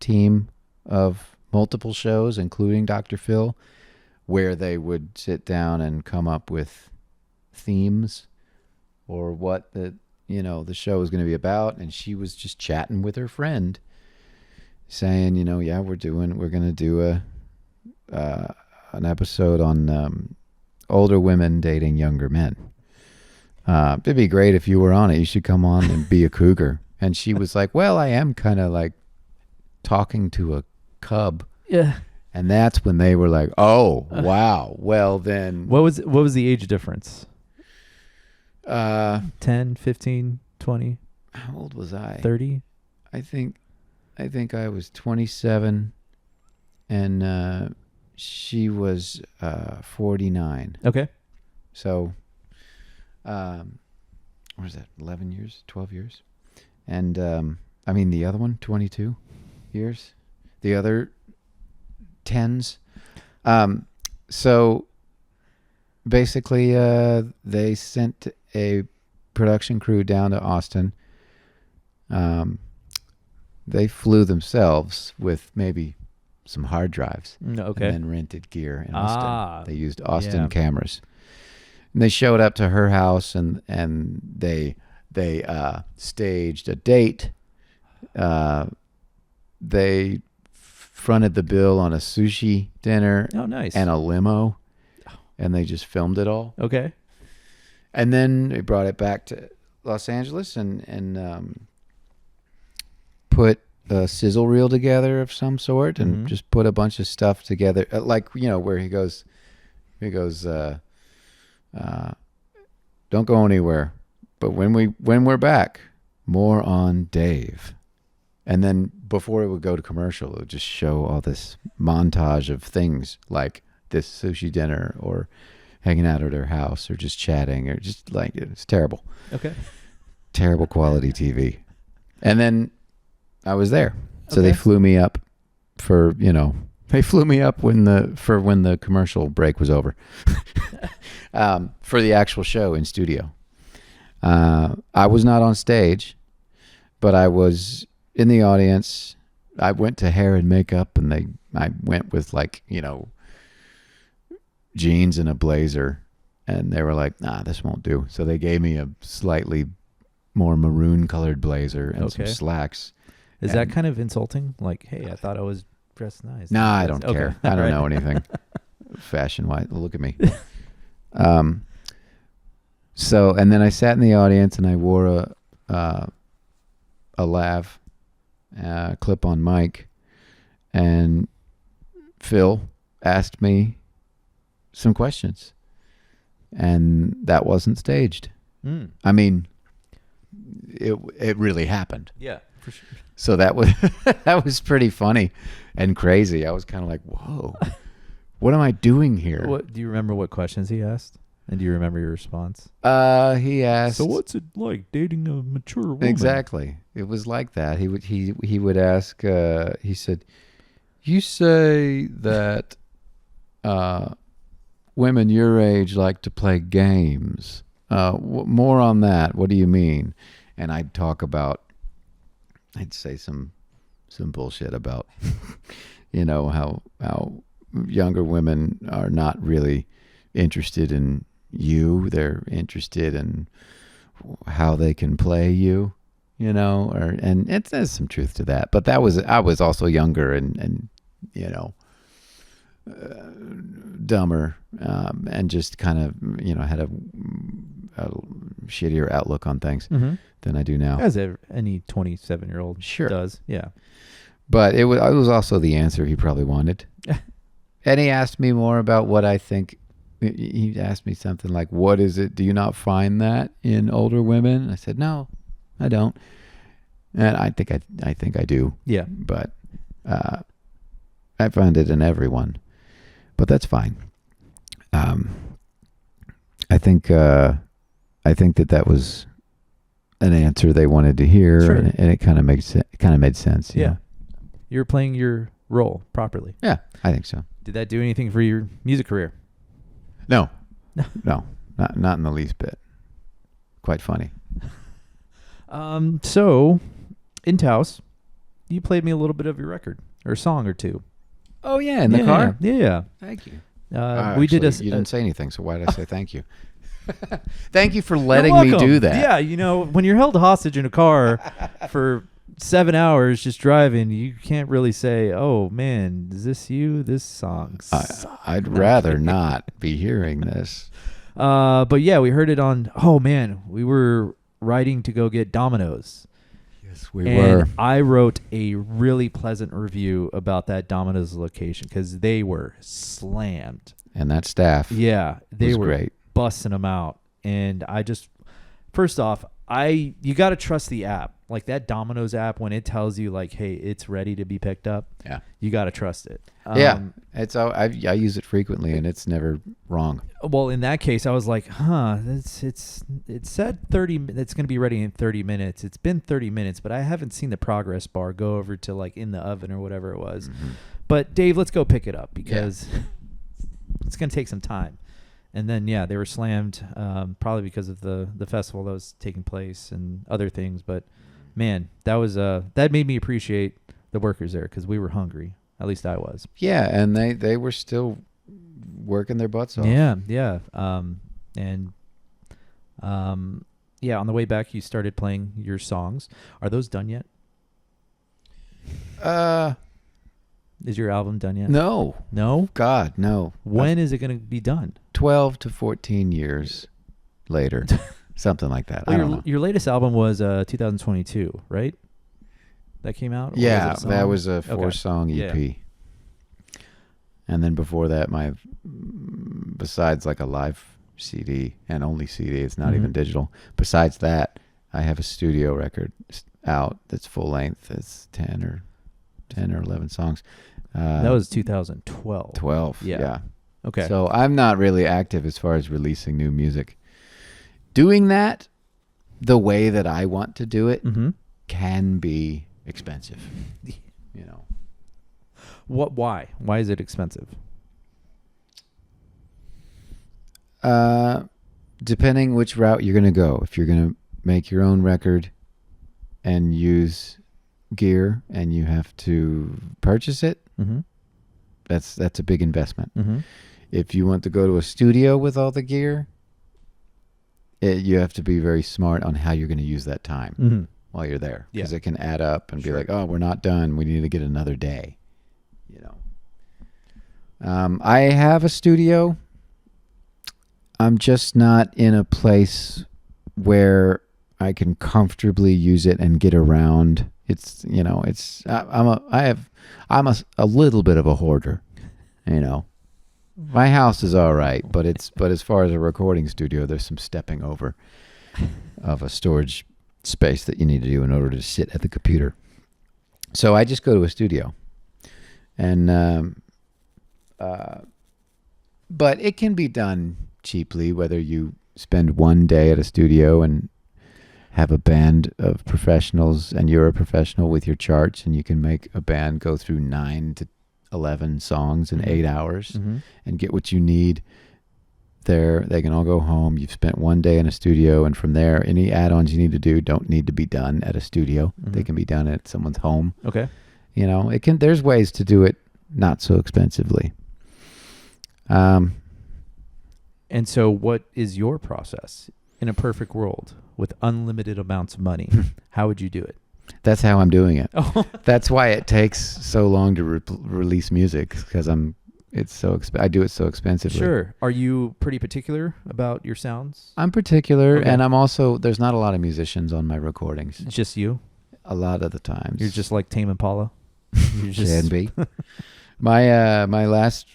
team of multiple shows, including Dr. Phil, where they would sit down and come up with themes or what the show was going to be about. And she was just chatting with her friend saying, yeah, we're going to do an episode on older women dating younger men. It'd be great if you were on it. You should come on and be a cougar. And she was like, well, I am kind of like talking to a cub. Yeah. And that's when they were like, oh, wow. Well, then. What was the age difference? 10, 15, 20? How old was I? 30? I think I was 27 and she was 49. Okay. So, what was that? 11 years, 12 years? And the other one, 22 years. The other 10s. So basically, they sent a production crew down to Austin. They flew themselves with maybe some hard drives. Okay. And then rented gear in Austin. They used Austin cameras. And they showed up to her house and they staged a date. They fronted the bill on a sushi dinner. Oh, nice. And a limo. And they just filmed it all. Okay. And then they brought it back to Los Angeles and put a sizzle reel together of some sort and just put a bunch of stuff together. Like, where he goes, don't go anywhere. But when we're back, more on Dave. And then before it would go to commercial, it would just show all this montage of things like this sushi dinner or hanging out at her house or just chatting or just like, it's terrible. Okay. Terrible quality TV. And then I was there. So Okay. they flew me up for, they flew me up when the commercial break was over for the actual show in studio. I was not on stage, but I was in the audience. I went to hair and makeup and I went with jeans and a blazer and they were like, nah, this won't do. So they gave me a slightly more maroon colored blazer and some slacks. Is that kind of insulting? Like, hey, I thought I was dressed nice. Nah, I don't care. I don't know anything fashion wise. Look at me. So, and then I sat in the audience and I wore a lav clip-on mic, and Phil asked me some questions, and that wasn't staged. I mean, it really happened. Yeah, for sure. So that was pretty funny and crazy. I was kind of like, whoa, what am I doing here? Do you remember what questions he asked? And do you remember your response? He asked. So what's it like dating a mature woman? Exactly. It was like that. He would ask. He said, "You say that women your age like to play games. More on that. What do you mean?" And I'd say some bullshit about, how younger women are not really interested in you. They're interested in how they can play you, and there's some truth to that. But I was also younger and dumber, and just kind of, had a shittier outlook on things than I do now. As any 27-year-old does. Yeah. But it was also the answer he probably wanted. And he asked me more about what I think. He asked me something like, what is it? Do you not find that in older women? And I said, no, I don't. And I think I do. Yeah. But I find it in everyone. But that's fine. I think that was an answer they wanted to hear, Sure. and it kind of made sense. you Yeah. know? You're playing your role properly. Yeah, I think so. Did that do anything for your music career? No, not in the least bit. Quite funny. So, in Taos, you played me a little bit of your record or a song or two. Oh yeah, in the car. Yeah. Thank you. We did You didn't say anything, so why did I say thank you? Thank you for You're letting me welcome. do that. Yeah, you know, when you're held hostage in a car for 7 hours just driving, you can't really say, "Oh man, is this you? This song sucks." I'd rather not be hearing this. But yeah, we heard it on. Oh man, we were riding to go get Domino's. Yes, we And were. I wrote a really pleasant review about that Domino's location because they were slammed. And that staff. Yeah, they was were great. busting them out. And I just, first off, you got to trust the app. Like that Domino's app, when it tells you like, hey, it's ready to be picked up. Yeah. You got to trust it. Yeah, I use it frequently, and it's never wrong. Well, in that case, I was like, it said 30. It's going to be ready in 30 minutes. It's been 30 minutes, but I haven't seen the progress bar go over to like in the oven or whatever it was. Mm-hmm. But Dave, let's go pick it up because it's going to take some time. And then they were slammed, probably because of the festival that was taking place and other things. But man, that made me appreciate the workers there because we were hungry. At least I was. Yeah, and they were still working their butts off. Yeah. On the way back, you started playing your songs. Are those done yet? Is your album done yet? No. No? God, no. When is it going to be done? 12 to 14 years later. Something like that. I don't know. Your latest album was 2022, right? That came out? Or Yeah, was it a that song? was a 4-song EP. Yeah. And then before that, besides like a live CD and only CD, it's not even digital. Besides that, I have a studio record out that's full length. It's 10 or 11 songs. That was 2012. 12. Yeah. Okay. So I'm not really active as far as releasing new music. Doing that the way that I want to do it can be expensive. You know. Why? Why is it expensive? Depending which route you're going to go. If you're going to make your own record and use gear and you have to purchase it, that's a big investment. If you want to go to a studio with all the gear, you have to be very smart on how you're going to use that time while you're there, because it can add up and be like, oh, we're not done. We need to get another day. You know, I have a studio. I'm just not in a place where I can comfortably use it and get around. I'm a little bit of a hoarder, you know. My house is all right, but as far as a recording studio, there's some stepping over of a storage space that you need to do in order to sit at the computer. So I just go to a studio, and but it can be done cheaply, whether you spend one day at a studio and have a band of professionals and you're a professional with your charts, and you can make a band go through 9 to 11 songs in 8 hours and get what you need there. They can all go home. You've spent one day in a studio, and from there, any add-ons you need to do don't need to be done at a studio. They can be done at someone's home. Okay. You know, there's ways to do it not so expensively. And so what is your process in a perfect world with unlimited amounts of money? How would you do it? That's how I'm doing it. Oh. That's why it takes so long to release music, because I do it so expensively. Sure. Are you pretty particular about your sounds? I'm particular, Okay. and I'm also, there's not a lot of musicians on my recordings. It's just you? A lot of the times. You're just like Tame Impala? You're Can be. My last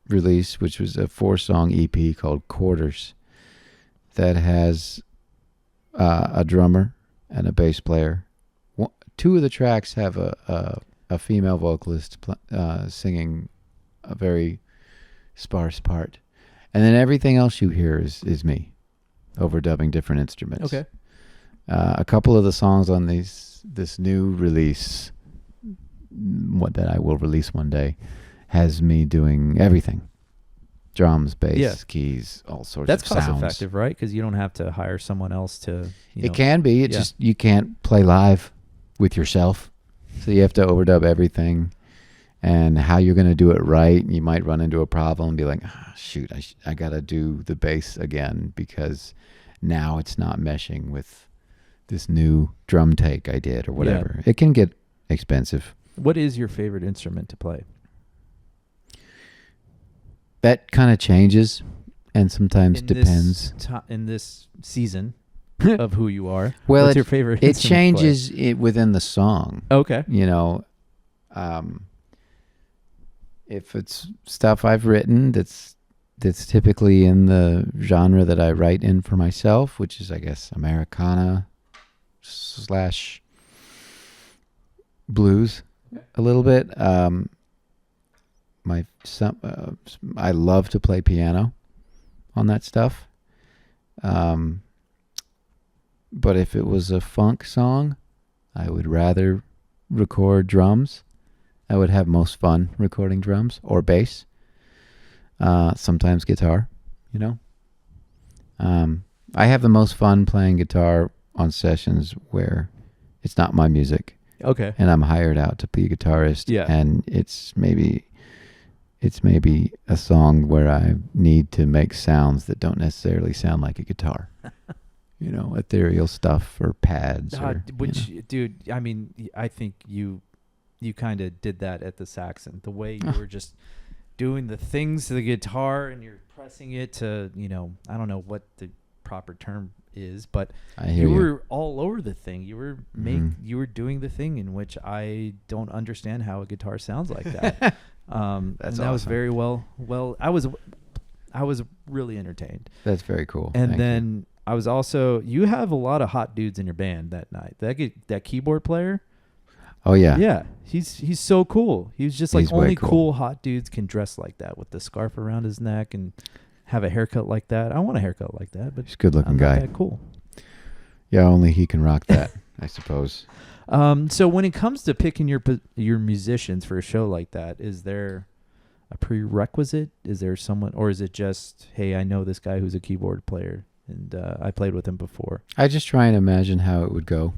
release, which was a 4-song EP called Quarters, that has a drummer and a bass player. 2 of the tracks have a female vocalist singing a very sparse part, and then everything else you hear is me overdubbing different instruments. Okay. A couple of the songs on this new release, what that I will release one day, has me doing everything. Drums, bass, keys, all sorts That's of sounds. cost effective, right? Because you don't have to hire someone else to. It can be. It's just you can't play live with yourself, so you have to overdub everything. And how you're going to do it right, you might run into a problem and be like, shoot, I got to do the bass again because now it's not meshing with this new drum take I did or whatever. Yeah. It can get expensive. What is your favorite instrument to play? That kind of changes and sometimes depends. In this season of who you are, well, what's your favorite it instrument changes to play? Within the song. Okay. If it's stuff I've written that's typically in the genre that I write in for myself, which is, I guess, Americana / blues a little bit. I love to play piano on that stuff. But if it was a funk song, I would rather record drums. I would have most fun recording drums or bass. Sometimes guitar, I have the most fun playing guitar on sessions where it's not my music. Okay. And I'm hired out to be a guitarist. Yeah. And it's maybe a song where I need to make sounds that don't necessarily sound like a guitar. Ethereal stuff or pads. Dude, I mean, I think you kind of did that at the Saxon. The way you were just doing the things to the guitar and you're pressing it to, I don't know what the proper term is, but you were all over the thing. You were you were doing the thing in which I don't understand how a guitar sounds like that. That's awesome. That was very well. I was really entertained. That's very cool. And then I was also, you have a lot of hot dudes in your band that night. That keyboard player. Oh yeah. Yeah. He's so cool. He's just like only cool hot dudes can dress like that with the scarf around his neck and have a haircut like that. I want a haircut like that, but he's a good looking guy. That cool. Yeah, only he can rock that, I suppose. So when it comes to picking your musicians for a show like that, is there a prerequisite? Is there someone, or is it just, hey, I know this guy who's a keyboard player and I played with him before? I just try and imagine how it would go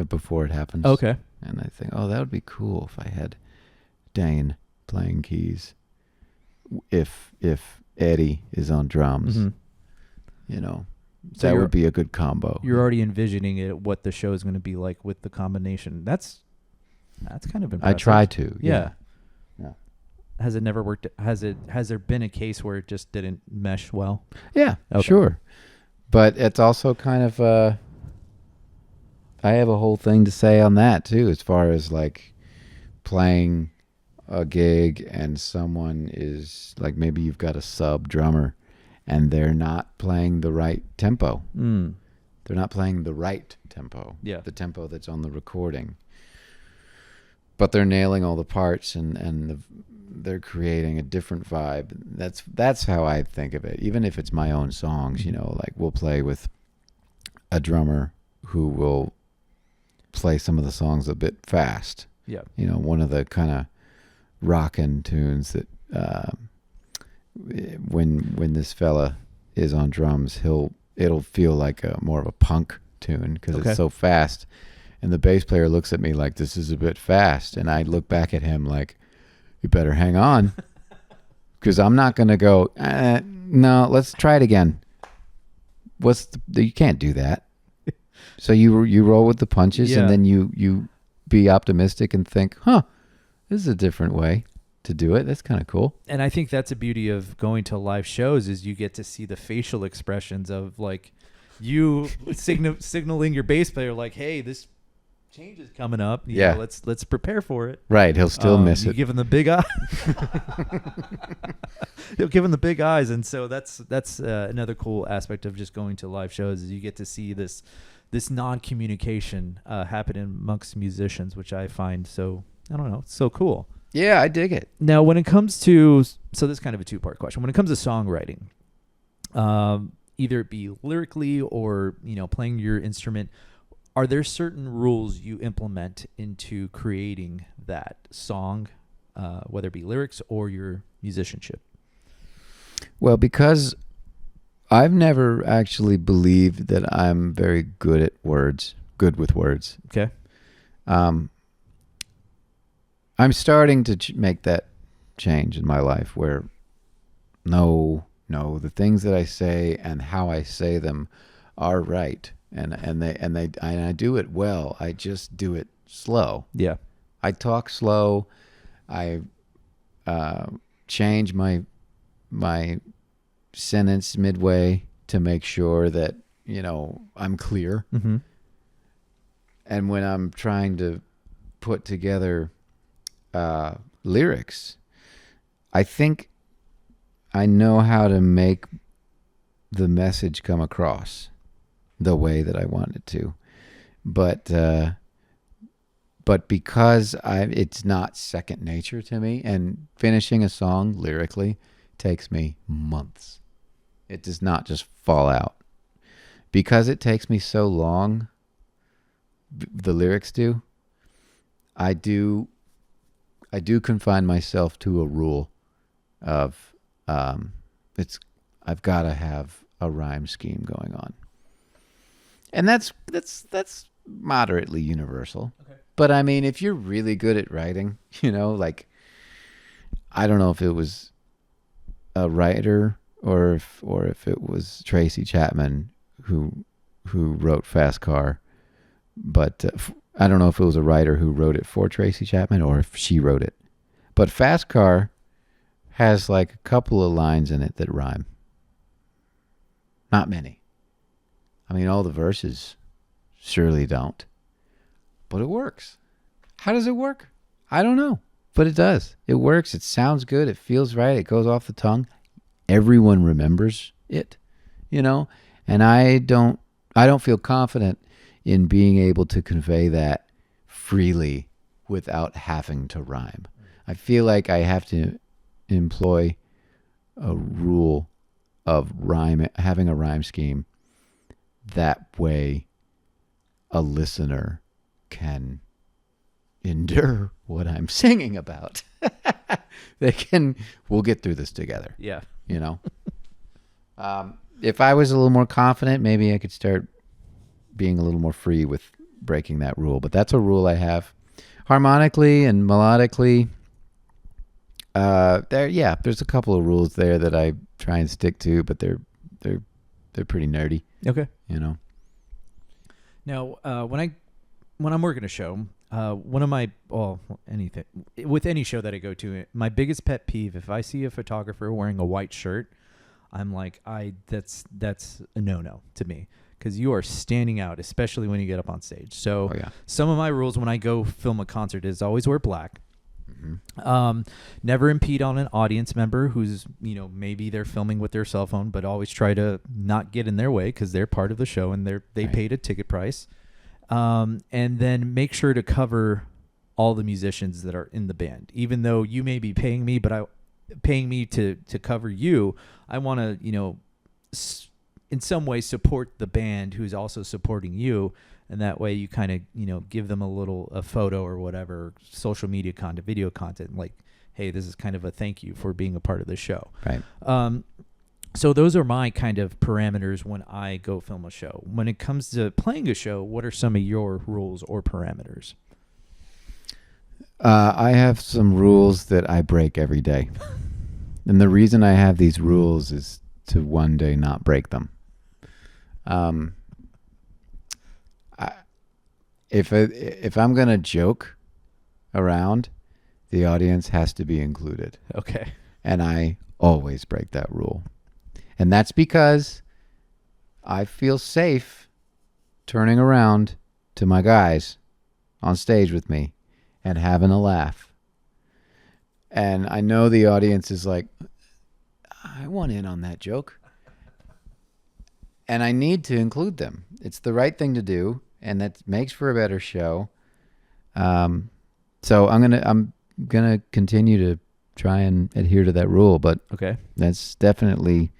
before it happens. Okay. And I think, that would be cool if I had Dane playing keys. If Eddie is on drums, So that would be a good combo. You're already envisioning it, what the show is going to be like with the combination. That's kind of impressive. I try to. Yeah. Has it never worked? Has there been a case where it just didn't mesh well? Yeah, okay. Sure. But it's also kind of, I have a whole thing to say on that too, as far as like playing a gig and someone is like, maybe you've got a sub drummer and they're not playing the right tempo. They're not playing the right tempo. Yeah. The tempo that's on the recording. But they're nailing all the parts and they're creating a different vibe. That's how I think of it. Even if it's my own songs, like we'll play with a drummer who will play some of the songs a bit fast. Yeah. One of the kind of rockin' tunes that when this fella is on drums, it'll feel like more of a punk tune because it's so fast. And the bass player looks at me like, this is a bit fast. And I look back at him like, you better hang on. Because I'm not going to go, no, let's try it again. You can't do that. So you roll with the punches and then you be optimistic and think, this is a different way to do it. That's kind of cool. And I think that's the beauty of going to live shows is you get to see the facial expressions of like you signaling your bass player like, hey, this change is coming up. You know, let's prepare for it. Right. He'll still miss it. You give him the big eye. He'll give him the big eyes. And so that's another cool aspect of just going to live shows is you get to see this non-communication happen amongst musicians, which I find so, I don't know, it's so cool. Yeah, I dig it. Now, when it comes to, so this is kind of a two-part question. When it comes to songwriting, either it be lyrically or, playing your instrument, are there certain rules you implement into creating that song, whether it be lyrics or your musicianship? Well, because I've never actually believed that I'm very good with words. Okay. I'm starting to make that change in my life where no, the things that I say and how I say them are right. And I do it well. I just do it slow. Yeah. I talk slow. I change my sentence midway to make sure that I'm clear. Mm-hmm. And when I'm trying to put together lyrics, I think I know how to make the message come across the way that I want it to, but because it's not second nature to me, and finishing a song lyrically takes me months. It does not just fall out. Because it takes me so long, the lyrics do, I do confine myself to a rule of I've got to have a rhyme scheme going on. And that's moderately universal. Okay. But I mean, if you're really good at writing, like, I don't know if it was a writer or if it was Tracy Chapman who wrote Fast Car, but I don't know if it was a writer who wrote it for Tracy Chapman or if she wrote it. But Fast Car has like a couple of lines in it that rhyme. Not many. I mean, all the verses surely don't. But it works. How does it work? I don't know. But it does. It works. It sounds good. It feels right. It goes off the tongue. Everyone remembers it, And I don't feel confident in being able to convey that freely without having to rhyme. I feel like I have to employ a rule of having a rhyme scheme. That way a listener can endure what I'm singing about. We'll get through this together. Yeah. If I was a little more confident, maybe I could start being a little more free with breaking that rule. But that's a rule I have. Harmonically and melodically, there's a couple of rules there that I try and stick to, but they're pretty nerdy. Okay. Now, when I'm working a show, one of my anything with any show that I go to, my biggest pet peeve, if I see a photographer wearing a white shirt, I'm like, that's a no to me, because you are standing out, especially when you get up on stage. So some of my rules when I go film a concert is always wear black. Mm-hmm. Never impede on an audience member who's, maybe they're filming with their cell phone, but always try to not get in their way because they're part of the show and they paid a ticket price. And then make sure to cover all the musicians that are in the band. Even though you may be paying me, but paying me to cover you, I want to, in some way support the band who's also supporting you. And that way you kind of, give them a photo or whatever, social media content, video content, like, hey, this is kind of a thank you for being a part of the show. Right. So those are my kind of parameters when I go film a show. When it comes to playing a show, what are some of your rules or parameters? I have some rules that I break every day. And the reason I have these rules is to one day not break them. If I'm going to joke around, the audience has to be included. Okay. And I always break that rule. And that's because I feel safe turning around to my guys on stage with me and having a laugh. And I know the audience is like, I want in on that joke. And I need to include them. It's the right thing to do, and that makes for a better show. So I'm gonna continue to try and adhere to that rule, but okay, that's definitely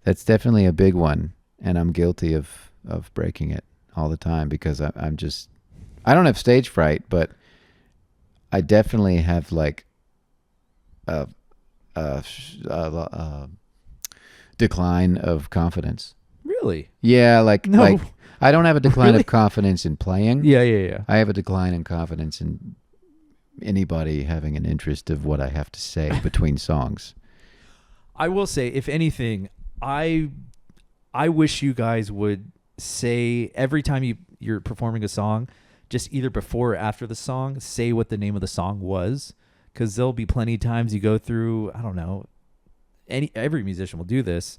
That's definitely a big one, and I'm guilty of breaking it all the time because I'm just, I don't have stage fright, but I definitely have like a decline of confidence. Really? Yeah, like No. like I don't have a decline Really? of confidence in playing. Yeah. I have a decline in confidence in anybody having an interest of what I have to say between songs. I will say, if anything, I wish you guys would say every time you're performing a song, just either before or after the song, say what the name of the song was, because there'll be plenty of times you go through, I don't know, every musician will do this.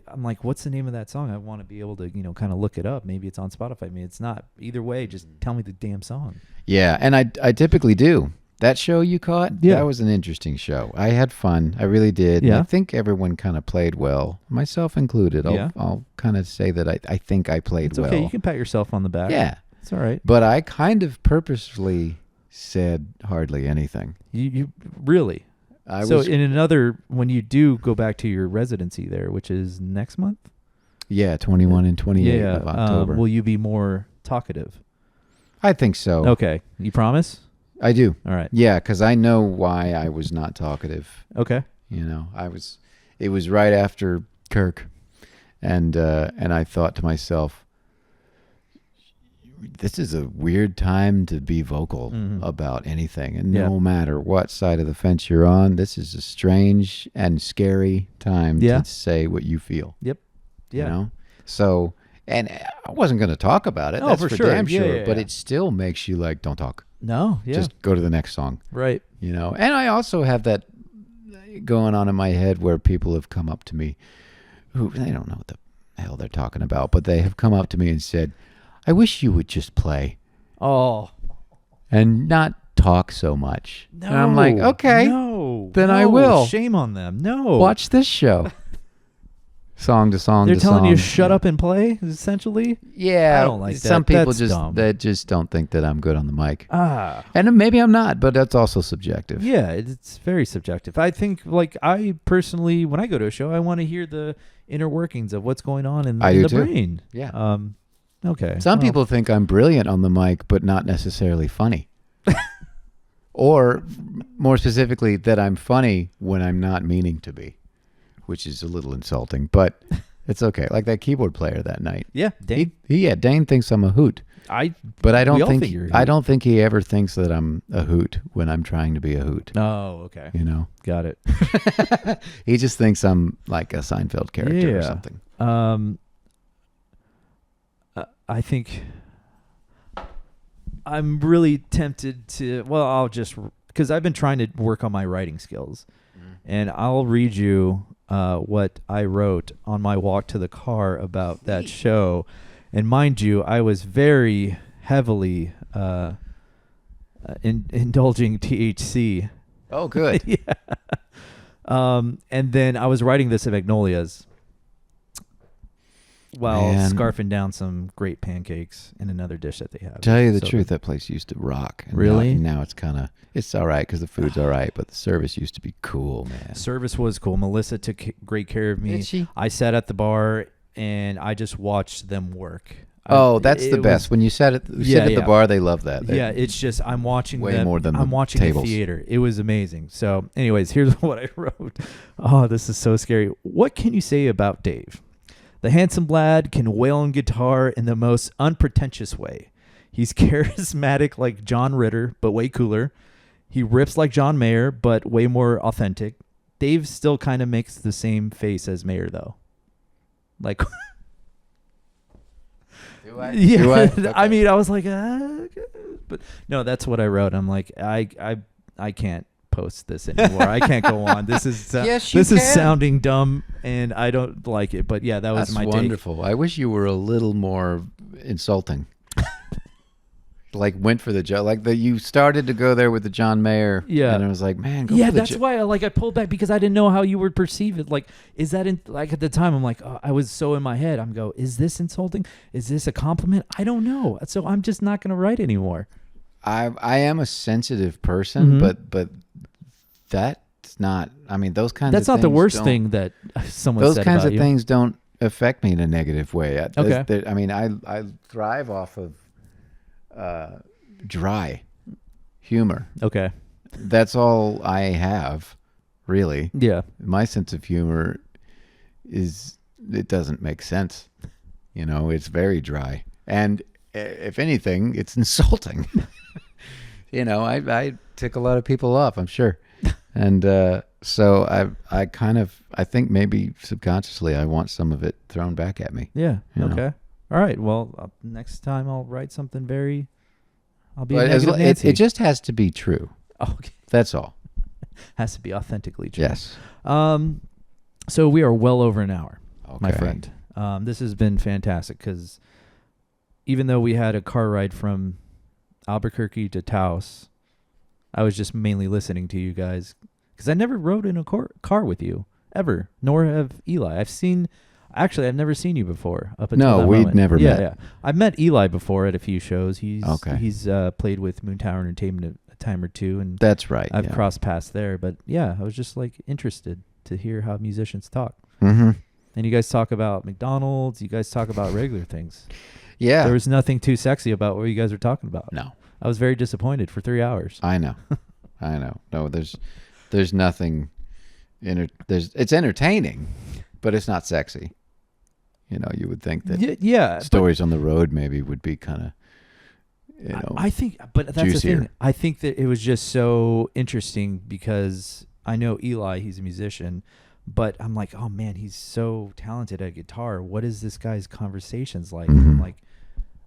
I'm like, what's the name of that song? I want to be able to, kind of look it up. Maybe it's on Spotify. Maybe it's not. Either way, just tell me the damn song. Yeah, and I typically do. That show you caught, Yeah. that was an interesting show. I had fun. I really did. Yeah. And I think everyone kind of played well, myself included. I'll kind of say that I think I played It's well. okay. You can pat yourself on the back. Yeah. It's all right. But I kind of purposefully said hardly anything. You really? When you do go back to your residency there, which is next month? Yeah, 21 and 28 of October. Will you be more talkative? I think so. Okay. You promise? I do. All right. Yeah, because I know why I was not talkative. Okay. It was right after Kirk, and I thought to myself, this is a weird time to be vocal about anything, and no matter what side of the fence you're on, this is a strange and scary time to say what you feel. Yep. Yeah. You know? So, and I wasn't going to talk about it. Oh, That's for for sure. damn sure. Yeah. But it still makes you like, don't talk. No. Yeah. Just go to the next song. Right. And I also have that going on in my head where people have come up to me who they don't know what the hell they're talking about, but they have come up to me and said, I wish you would just play. Oh. And not talk so much. No. And I'm like, okay. No. Then I will. Shame on them. No. Watch this show. Song to song They're to telling song. you shut up and play, essentially? Yeah. I don't like that. Some people That's dumb. just don't think that I'm good on the mic. Ah. And maybe I'm not, but that's also subjective. Yeah, it's very subjective. I think, I personally, when I go to a show, I want to hear the inner workings of what's going on in the brain. Yeah. Okay. Some people think I'm brilliant on the mic, but not necessarily funny. Or, more specifically, that I'm funny when I'm not meaning to be, which is a little insulting, but it's okay. Like that keyboard player that night. Yeah, Dane. Dane thinks I'm a hoot. But I don't think you're a hoot. I don't think he ever thinks that I'm a hoot when I'm trying to be a hoot. Oh, okay. Got it. He just thinks I'm like a Seinfeld character or something. I think I'm really tempted to, because I've been trying to work on my writing skills, and I'll read you what I wrote on my walk to the car about that show. And mind you, I was very heavily indulging THC. Oh, good. Yeah. And then I was writing this at Magnolia's while scarfing down some great pancakes in another dish that they have. Tell you the truth, that place used to rock. And really? Now it's kind of, it's all right because the food's all right, but the service used to be cool, man. Service was cool. Melissa took great care of me. Did she? I sat at the bar and I just watched them work. Oh, that's the best. When you sit at the bar, they love that. It's just I'm watching way them. More than I'm watching tables. the theater. It was amazing. So, anyways, here's what I wrote. Oh, this is so scary. What can you say about Dave? The handsome lad can wail on guitar in the most unpretentious way. He's charismatic like John Ritter, but way cooler. He rips like John Mayer, but way more authentic. Dave still kind of makes the same face as Mayer, though. Like, do I? Yeah. Do I? Okay. I mean, I was like, but no, that's what I wrote. I'm like, I can't post this anymore. I can't go on. This is is sounding dumb, and I don't like it. But yeah, that was my wonderful. I wish you were a little more insulting. Like went for the joke. Like you started to go there with the John Mayer. Yeah, and I was like, man, go for the that's why I pulled back because I didn't know how you would perceive it. Like, is that at the time? I'm like, I was so in my head. I'm go, is this insulting? Is this a compliment? I don't know. So I'm just not going to write anymore. I am a sensitive person, but that it's not. I mean, those kinds. That's of not the things worst don't- thing that someone Those said kinds about of you. things don't affect me in a negative way. Okay. I mean, I thrive off of dry humor. Okay. That's all I have, really. Yeah. My sense of humor it doesn't make sense. It's very dry. And if anything, it's insulting. I tick a lot of people off, I'm sure. And so I think maybe subconsciously I want some of it thrown back at me. Yeah. You know? Okay. All right. Well, next time I'll write something I'll be a But negative Nancy. it just has to be true. Okay. That's all. Has to be authentically true. Yes. So we are well over an hour, my Okay. friend. This has been fantastic because even though we had a car ride from Albuquerque to Taos, I was just mainly listening to you guys because I never rode in a car with you ever, nor have Eli. I've never seen you before up until No, that we'd moment. never met. Yeah. I've met Eli before at a few shows. He's played with Moon Tower Entertainment a time or two, and That's right. I've crossed paths there. But yeah, I was just interested to hear how musicians talk. Mm-hmm. And you guys talk about McDonald's. You guys talk about regular things. Yeah. There was nothing too sexy about what you guys were talking about. No. I was very disappointed for 3 hours. I know. No, there's nothing. It's entertaining, but it's not sexy. You would think that Yeah. stories on the road maybe would be kind of, I think, but that's juicier. the thing. I think that it was just so interesting because I know Eli, he's a musician, but I'm like, oh man, he's so talented at guitar. What is this guy's conversations like? Mhm. I'm like,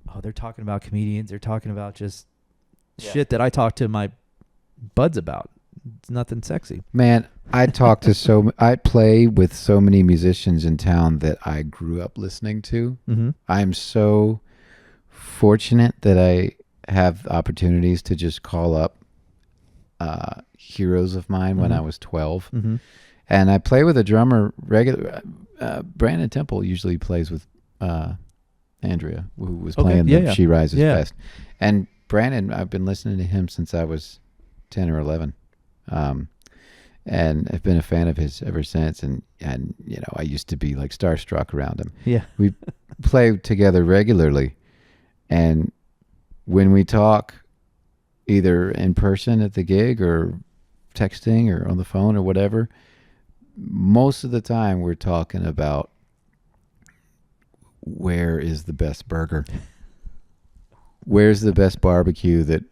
oh, they're talking about comedians. They're talking about just shit that I talk to my buds about. It's nothing sexy. Man, I play with so many musicians in town that I grew up listening to. Mm-hmm. I'm so fortunate that I have opportunities to just call up heroes of mine when I was 12. Mm-hmm. And I play with a drummer regular. Brandon Temple usually plays with Andrea, who was playing the She Rises Fest. And Brandon, I've been listening to him since I was 10 or 11. And I've been a fan of his ever since. And I used to be like starstruck around him. Yeah. We play together regularly. And when we talk either in person at the gig or texting or on the phone or whatever, most of the time we're talking about where is the best burger? Where's the best barbecue that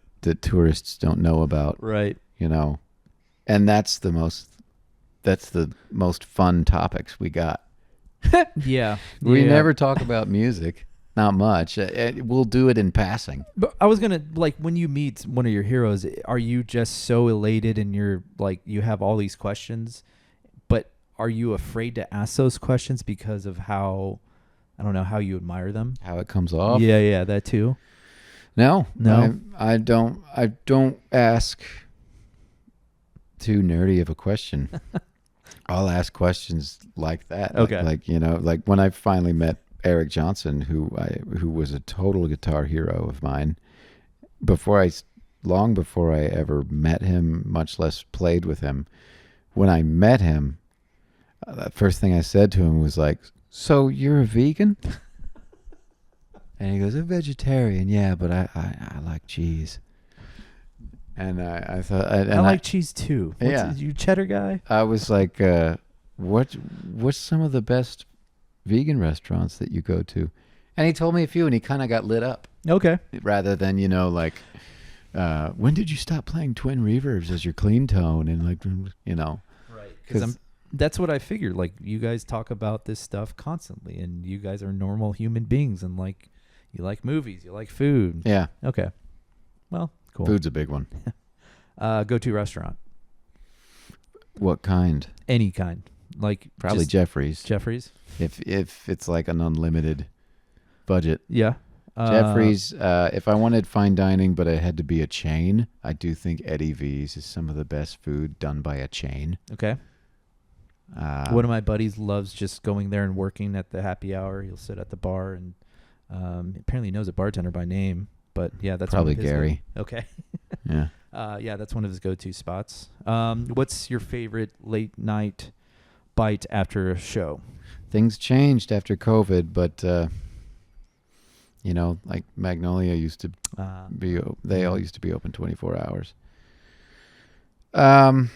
tourists don't know about? Right. And that's the most fun topics we got. Yeah. We never talk about music. Not much. We'll do it in passing. But I was going to, when you meet one of your heroes, are you just so elated and you're you have all these questions, but are you afraid to ask those questions because of how you admire them? How it comes off? Yeah, that too. No. No? I don't ask too nerdy of a question. I'll ask questions like that. Okay. Like when I finally met Eric Johnson, who was a total guitar hero of mine, long before I ever met him, much less played with him. When I met him, the first thing I said to him was like, "So you're a vegan?" And he goes, "I'm vegetarian, yeah, but I like cheese." And I thought, I like cheese too. Yeah. You cheddar guy? I was like, what's some of the best vegan restaurants that you go to? And he told me a few, and he kind of got lit up. Okay. Rather than, when did you stop playing twin reverbs as your clean tone? And Right. Because that's what I figured. You guys talk about this stuff constantly, and you guys are normal human beings, and you like movies, you like food. Yeah. Okay. Well, cool. Food's a big one. Go-to restaurant. What kind? Any kind. Probably Jeffrey's. Jeffrey's. If it's like an unlimited budget. Yeah. Jeffrey's, if I wanted fine dining, but it had to be a chain, I do think Eddie V's is some of the best food done by a chain. Okay. One of my buddies loves just going there and working at the happy hour. He'll sit at the bar and apparently knows a bartender by name. But yeah, that's probably Gary. Okay. Yeah. Yeah, that's one of his go-to spots. What's your favorite late night bite after a show? Things changed after COVID, but like Magnolia used to be. They all used to be open 24 hours. And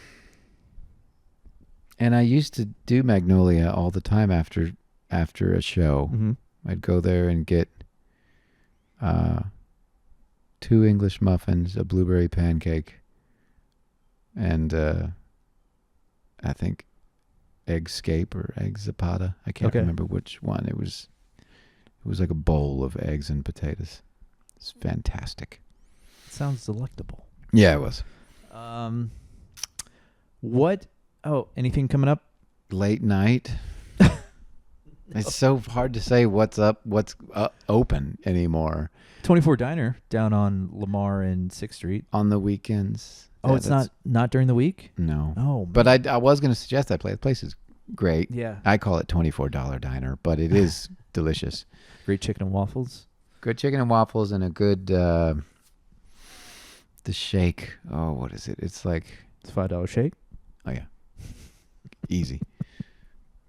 I used to do Magnolia all the time after a show. Mm-hmm. I'd go there and get 2 English muffins, a blueberry pancake, and I think egg scape or egg zapata. I can't remember which one. It was like a bowl of eggs and potatoes. It's fantastic. Sounds delectable. Yeah, it was. What? Oh, anything coming up? Late night. It's so hard to say what's open anymore. 24 Diner down on Lamar and 6th Street. On the weekends. Oh, yeah, it's not during the week? No. Oh, but I was going to suggest that place. The place is great. Yeah. I call it $24 diner, but it is delicious. Great chicken and waffles. Good chicken and waffles and a good the shake. Oh, what is it? It's like It's $5 shake. Oh yeah. Easy.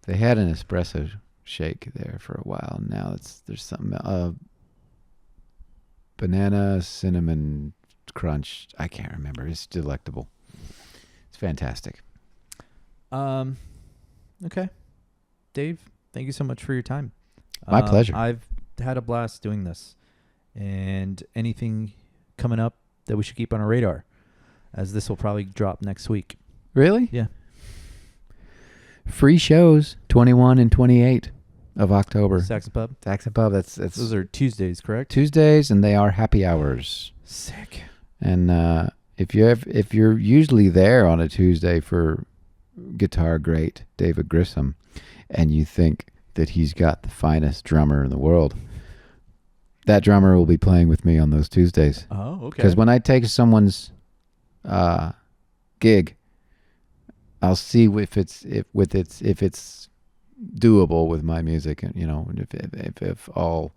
They had an espresso shake there for a while. Now there's something banana cinnamon crunch. I can't remember. It's delectable. It's fantastic. Okay. Dave, thank you so much for your time. My pleasure. I've had a blast doing this. And anything coming up that we should keep on our radar, as this will probably drop next week. Really? Yeah. Free shows 21 and 28 of October. Saxon Pub. Saxon Pub. That's Those are Tuesdays, correct? Tuesdays, and they are happy hours. Sick. And if you're usually there on a Tuesday for guitar great David Grissom, and you think that he's got the finest drummer in the world, that drummer will be playing with me on those Tuesdays. Oh, okay. Because when I take someone's gig, I'll see if it's doable with my music, and if all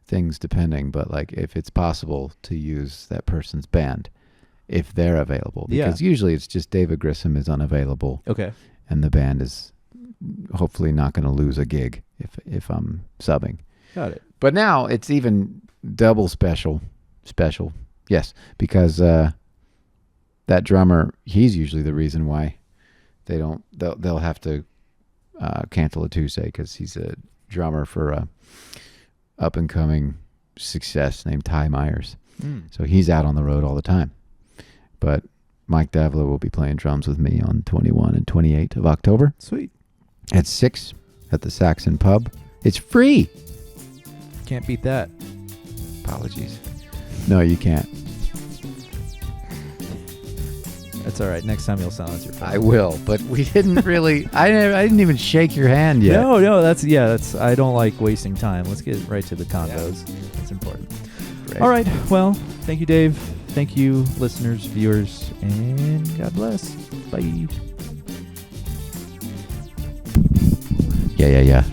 things depending, but like if it's possible to use that person's band if they're available, because usually it's just David Grissom is unavailable. Okay. And the band is hopefully not going to lose a gig if I'm subbing. Got it. But now it's even double special. Yes, because that drummer, he's usually the reason why they'll have to cancel a Tuesday, because he's a drummer for a up and coming success named Ty Myers. So he's out on the road all the time. But Mike Davila will be playing drums with me on 21 and 28 of October. Sweet. At 6 at the Saxon Pub. It's free. Can't beat that. Apologies. No, you can't. That's all right. Next time you'll silence your phone. I will, but we didn't really. I didn't even shake your hand yet. No. That's. I don't like wasting time. Let's get right to the convos. Yeah. That's important. Great. All right. Well, thank you, Dave. Thank you, listeners, viewers, and God bless. Bye. Yeah.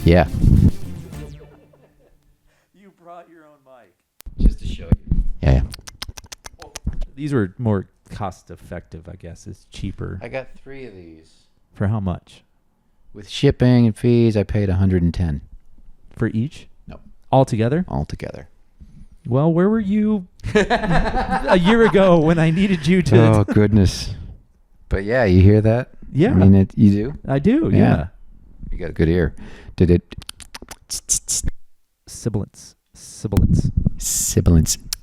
Yeah. You brought your own mic. Just to show you. Yeah. These were more cost effective, I guess. It's cheaper. I got 3 of these. For how much? With shipping and fees, I paid $110. For each? No. Altogether? Altogether. Well, where were you a year ago when I needed you to? Oh, goodness. But yeah, you hear that? Yeah. I mean, you do? I do, yeah. You got a good ear. Did it? Sibilance.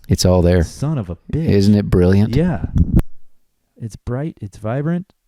It's all there. Son of a bitch. Isn't it brilliant? Yeah. It's bright. It's vibrant.